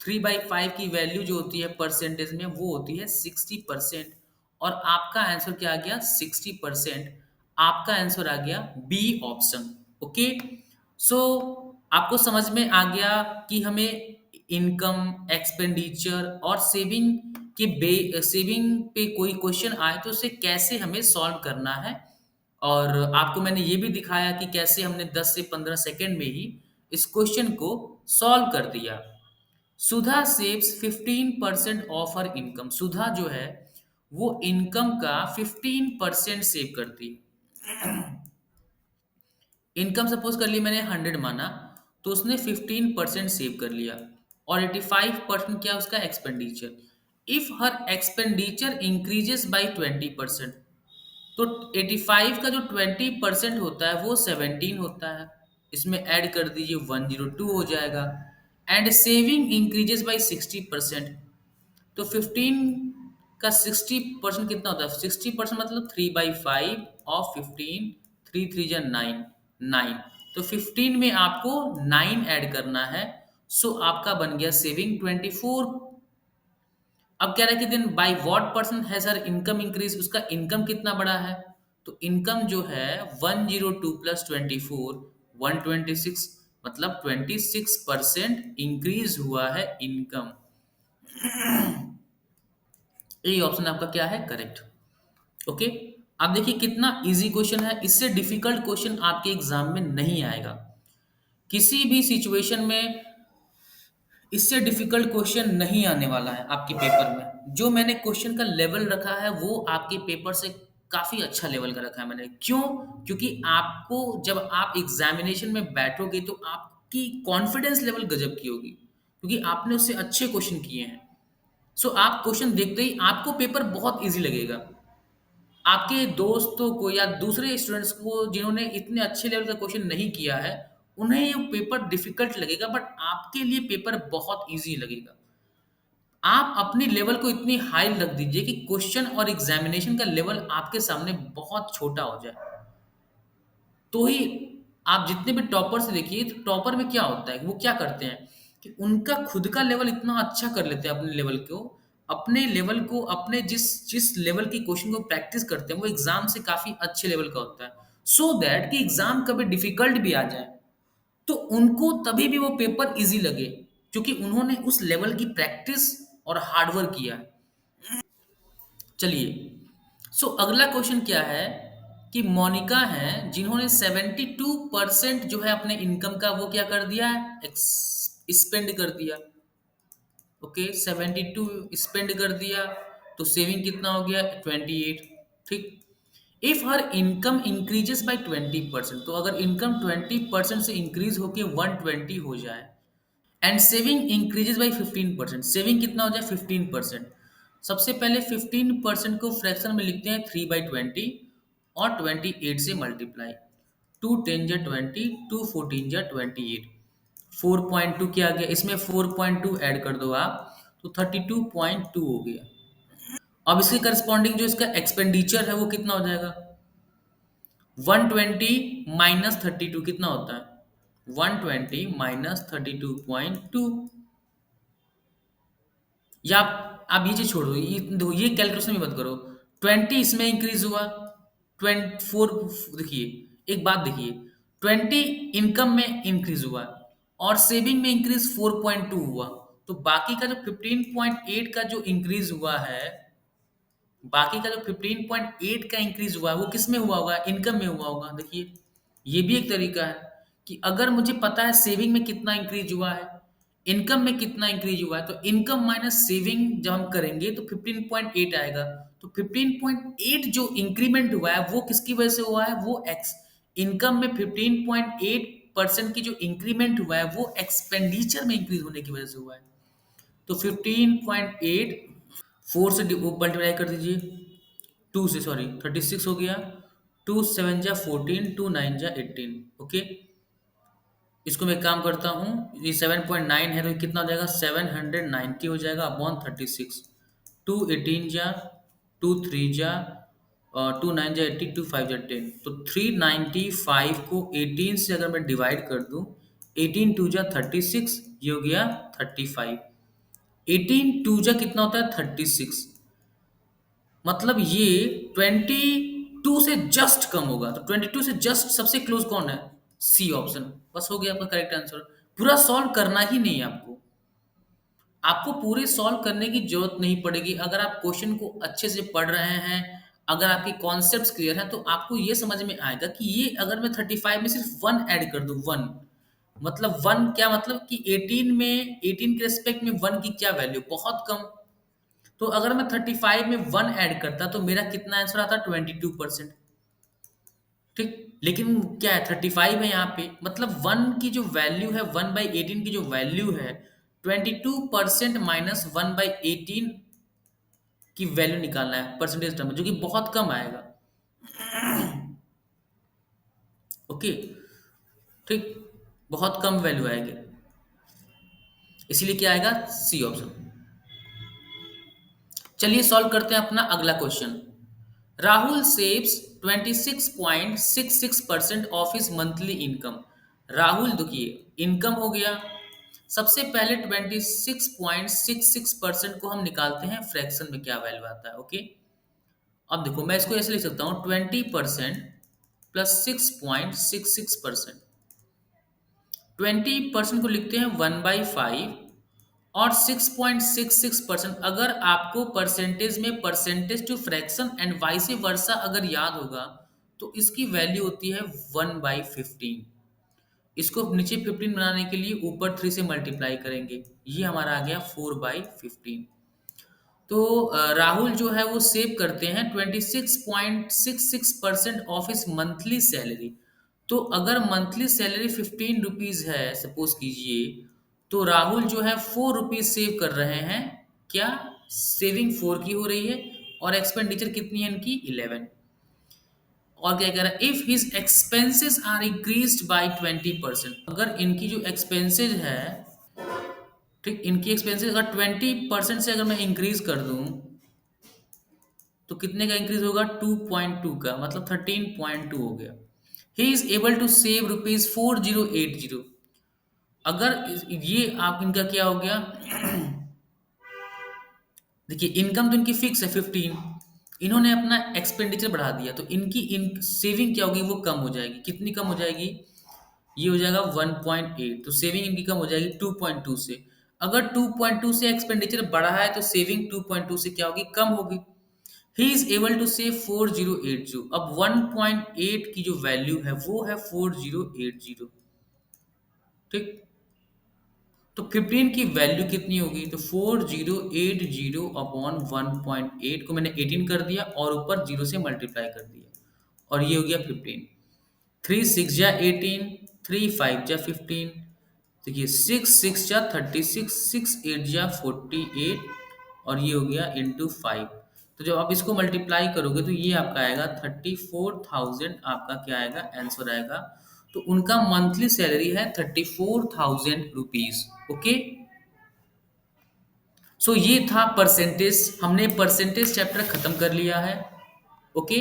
3/5 की वैल्यू जो होती है परसेंटेज में वो होती है 60%। और आपका आंसर क्या आ गया? 60%। आपका आंसर आ गया बी ऑप्शन। ओके। सो आपको समझ में आ गया कि हमें इनकम, एक्सपेंडिचर और सेविंग पे कोई क्वेश्चन आए तो उसे कैसे हमें सॉल्व करना है। और आपको मैंने ये भी दिखाया कि कैसे हमने 10 से 15 सेकंड में ही इस क्वेश्चन को सॉल्व कर दिया। सुधा सेव्स 15% ऑफ हर इनकम। सुधा जो है वो इनकम का 15% सेव करती है। इनकम सपोज कर ली मैंने 100 माना, तो उसने 15% सेव कर लिया। और 85% क्या उसका expenditure. If her expenditure increases by 20%, तो 85 का जो 20% होता है वो 17 होता है। इसमें ऐड कर दीजिए 102 हो जाएगा। एंड सेविंग इंक्रीजेस बाई 60%, तो 15 का 60% कितना होता है? 60% मतलब 3/5 ऑफ 15, 3 3 जा 9, 9। तो 15 में आपको 9 ऐड करना है। आपका बन गया सेविंग 24। अब कह रहा है कि दिन बाय व्हाट पर्सन है सर इनकम इंक्रीज, उसका इनकम कितना बड़ा है? तो इनकम जो है 102 प्लस 24, 126, मतलब 26% इंक्रीज हुआ है इनकम। ये ऑप्शन आपका क्या है? करेक्ट। ओके। अब देखिए कितना इजी क्वेश्चन है, इससे डिफिकल्ट क्वेश्चन आपके एग्जाम में नहीं आएगा किसी भी सिचुएशन में। इससे डिफिकल्ट क्वेश्चन नहीं आने वाला है आपके पेपर में। जो मैंने क्वेश्चन का लेवल रखा है वो आपके पेपर से काफी अच्छा लेवल का रखा है मैंने। क्यों? क्योंकि आपको जब आप एग्जामिनेशन में बैठोगे तो आपकी कॉन्फिडेंस लेवल गजब की होगी, क्योंकि आपने उससे अच्छे क्वेश्चन किए हैं। आप क्वेश्चन देखते ही आपको पेपर बहुत इजी लगेगा। आपके दोस्तों को या दूसरे स्टूडेंट्स को जिन्होंने इतने अच्छे लेवल का क्वेश्चन नहीं किया है, उन्हें ये पेपर डिफिकल्ट लगेगा, बट आपके लिए पेपर बहुत इजी लगेगा। आप अपनी लेवल को इतनी हाई रख दीजिए कि क्वेश्चन और एग्जामिनेशन का लेवल आपके सामने बहुत छोटा हो जाए। तो ही आप जितने भी टॉपर से देखिए, तो टॉपर में क्या होता है, वो क्या करते हैं कि उनका खुद का लेवल इतना अच्छा कर लेते हैं अपने लेवल को, अपने जिस जिस लेवल की क्वेश्चन को प्रैक्टिस करते हैं, वो एग्जाम से काफी अच्छे लेवल का होता है। सो दैट कि एग्जाम कभी डिफिकल्ट भी आ जाए, तो उनको तभी भी वो पेपर इजी लगे, क्योंकि उन्होंने उस लेवल की प्रैक्टिस और हार्डवर्क किया है। चलिए, सो अगला क्वेश्चन क्या है कि मोनिका है जिन्होंने 72% जो है अपने इनकम का वो क्या कर दिया है, स्पेंड कर दिया। ओके, 72 स्पेंड कर दिया, तो सेविंग कितना हो गया, 28। ठीक। If her income increases by 20%, तो अगर इनकम 20% से इंक्रीज होके 120 हो जाए, and saving increases by 15%, saving कितना हो जाए, 15%। सबसे पहले 15% को फ्रैक्शन में लिखते हैं 3/20, और 28 से मल्टीप्लाई। 2 10 जा 20, 2 14 जा 28, 4.2 क्या आ गया, इसमें 4.2 ऐड कर दो आप, तो 32.2 हो गया। अब इसके करस्पॉन्डिंग जो इसका एक्सपेंडिचर है वो कितना हो जाएगा, 120 माइनस 32 कितना होता है, 120 माइनस 32.2। या आप ये चीज छोड़ दो, ये देखो, ये कैलकुलेशन भी मत करो। 20 इसमें इंक्रीज हुआ, 24, देखिए एक बात देखिए, 20 इनकम में इंक्रीज हुआ और सेविंग में इंक्रीज 4.2 हुआ, तो बाकी का जो 15.8 का जो इंक्रीज हुआ है, बाकी का जो 15.8 का इंक्रीज हुआ है वो किस में हुआ होगा, इनकम में हुआ होगा। देखिए, ये भी एक तरीका है कि अगर मुझे पता है सेविंग में कितना इंक्रीज हुआ है, इनकम में कितना इंक्रीज हुआ है, तो इनकम माइनस सेविंग जब हम करेंगे तो 15.8 आएगा। तो 15.8 जो इंक्रीमेंट हुआ है वो किसकी वजह से हुआ है, वो एक्स इनकम में 15.8% की जो इंक्रीमेंट हुआ है वो एक्सपेंडिचर में इंक्रीज होने की वजह से हुआ है। तो 15.8 4 से मल्टीप्लाई कर दीजिए, 2 से, सॉरी 36 हो गया, 2 7 जा 14, 2 9 जा 18। ओके, इसको मैं काम करता हूँ, ये 7.9 है तो कितना हो जाएगा, 790 हो जाएगा अपॉन 36। 2 18 जा, 2 3 जा, 2 9 जा 80, 2 5 जा 10, तो 395 को 18 से अगर मैं डिवाइड कर दूं, 18 2 जा 36, ये हो गया 35। 18 2 जा कितना होता है, 36, मतलब ये 22 से जस्ट कम होगा, तो 22 से जस्ट सबसे क्लोज कौन है, सी ऑप्शन। बस हो गया आपका करेक्ट आंसर। पूरा सॉल्व करना ही नहीं है आपको, आपको पूरे सॉल्व करने की जरूरत नहीं पड़ेगी। अगर आप क्वेश्चन को अच्छे से पढ़ रहे हैं, अगर आपके कॉन्सेप्ट्स क्लियर हैं, तो आपको ये समझ में आएगा कि ये अगर मैं 35 में सिर्फ वन ऐड कर दूं, वन मतलब वन क्या, मतलब कि 18 में, 18 के रेस्पेक्ट में वन की क्या वैल्यू, बहुत कम। तो अगर मैं 35 में वन ऐड करता तो मेरा कितना आंसर आता, 22%। ठीक। लेकिन क्या है, 35 है यहाँ पे, मतलब वन की जो वैल्यू है, 1/18 की जो वैल्यू है, 22% माइनस 1/18 की वैल्यू निकालना है परसेंटेज टर्म में, जो कि बहुत कम आएगा। ओके। ठीक, बहुत कम वैल्यू आएगी, इसीलिए क्या आएगा, सी ऑप्शन। चलिए सॉल्व करते हैं अपना अगला question. Rahul saves 26.66% of his monthly income. Rahul देखिए, इनकम हो गया, सबसे पहले 26.66% को हम निकालते हैं फ्रैक्शन में, क्या वैल्यू आता है। ओके, अब देखो मैं इसको ऐसे लिख सकता हूँ, 20% प्लस 6.66%। 20% को लिखते हैं 1/5, और 6.66%, अगर आपको परसेंटेज में percentage to fraction and vice versa अगर याद होगा, तो इसकी वैल्यू होती है 1/15। इसको नीचे 15 बनाने के लिए ऊपर 3 से मल्टीप्लाई करेंगे, ये हमारा आ गया 4/15। तो राहुल जो है वो सेव करते हैं 26.66% ऑफ इस मंथली सैलरी। तो अगर मंथली सैलरी 15 रुपीज है सपोज कीजिए, तो राहुल जो है 4 रुपीज सेव कर रहे हैं। क्या, सेविंग 4 की हो रही है, और एक्सपेंडिचर कितनी है इनकी, 11। और क्या कह रहा है, if his expenses are increased by 20%, अगर इनकी जो एक्सपेंसेस है ठीक, इनकी एक्सपेंसेस अगर 20% से अगर मैं इंक्रीज कर दूं तो कितने का इंक्रीज होगा? 2.2 का, मतलब 13.2 हो गया। He is able to save ₹4080। अगर ये आप इनका क्या हो गया? देखिए इनकम तो इनकी फिक्स है 15, इन्होंने अपना एक्सपेंडिचर बढ़ा दिया तो इनकी इन सेविंग क्या होगी? वो कम हो जाएगी। कितनी कम हो जाएगी? ये हो जाएगा 1.8, तो सेविंग इनकी कम हो जाएगी 2.2 से। अगर 2.2 से एक्सपेंडिचर बढ़ा है तो सेविंग 2.2 से क्या होगी? कम होगी। He is able to save 4080। अब 1.8 की जो वैल्यू है वो है 4080। ठीक, तो 15 की वैल्यू कितनी होगी? तो 4080 अपॉन 1.8 को मैंने 18 कर दिया और ऊपर जीरो से मल्टीप्लाई कर दिया और ये हो गया 15। 3 6 जा 18, 3 5 जा 15, देखिए 6 6 जा 36, 6 8 जा 48 और ये हो गया इंटू 5। तो जब आप इसको मल्टीप्लाई करोगे तो ये आपका आएगा 34,000, आपका क्या आएगा? आंसर आएगा। तो उनका मंथली सैलरी है 34,000 रुपीज। ओके, सो ये था परसेंटेज। हमने परसेंटेज चैप्टर खत्म कर लिया है। ओके,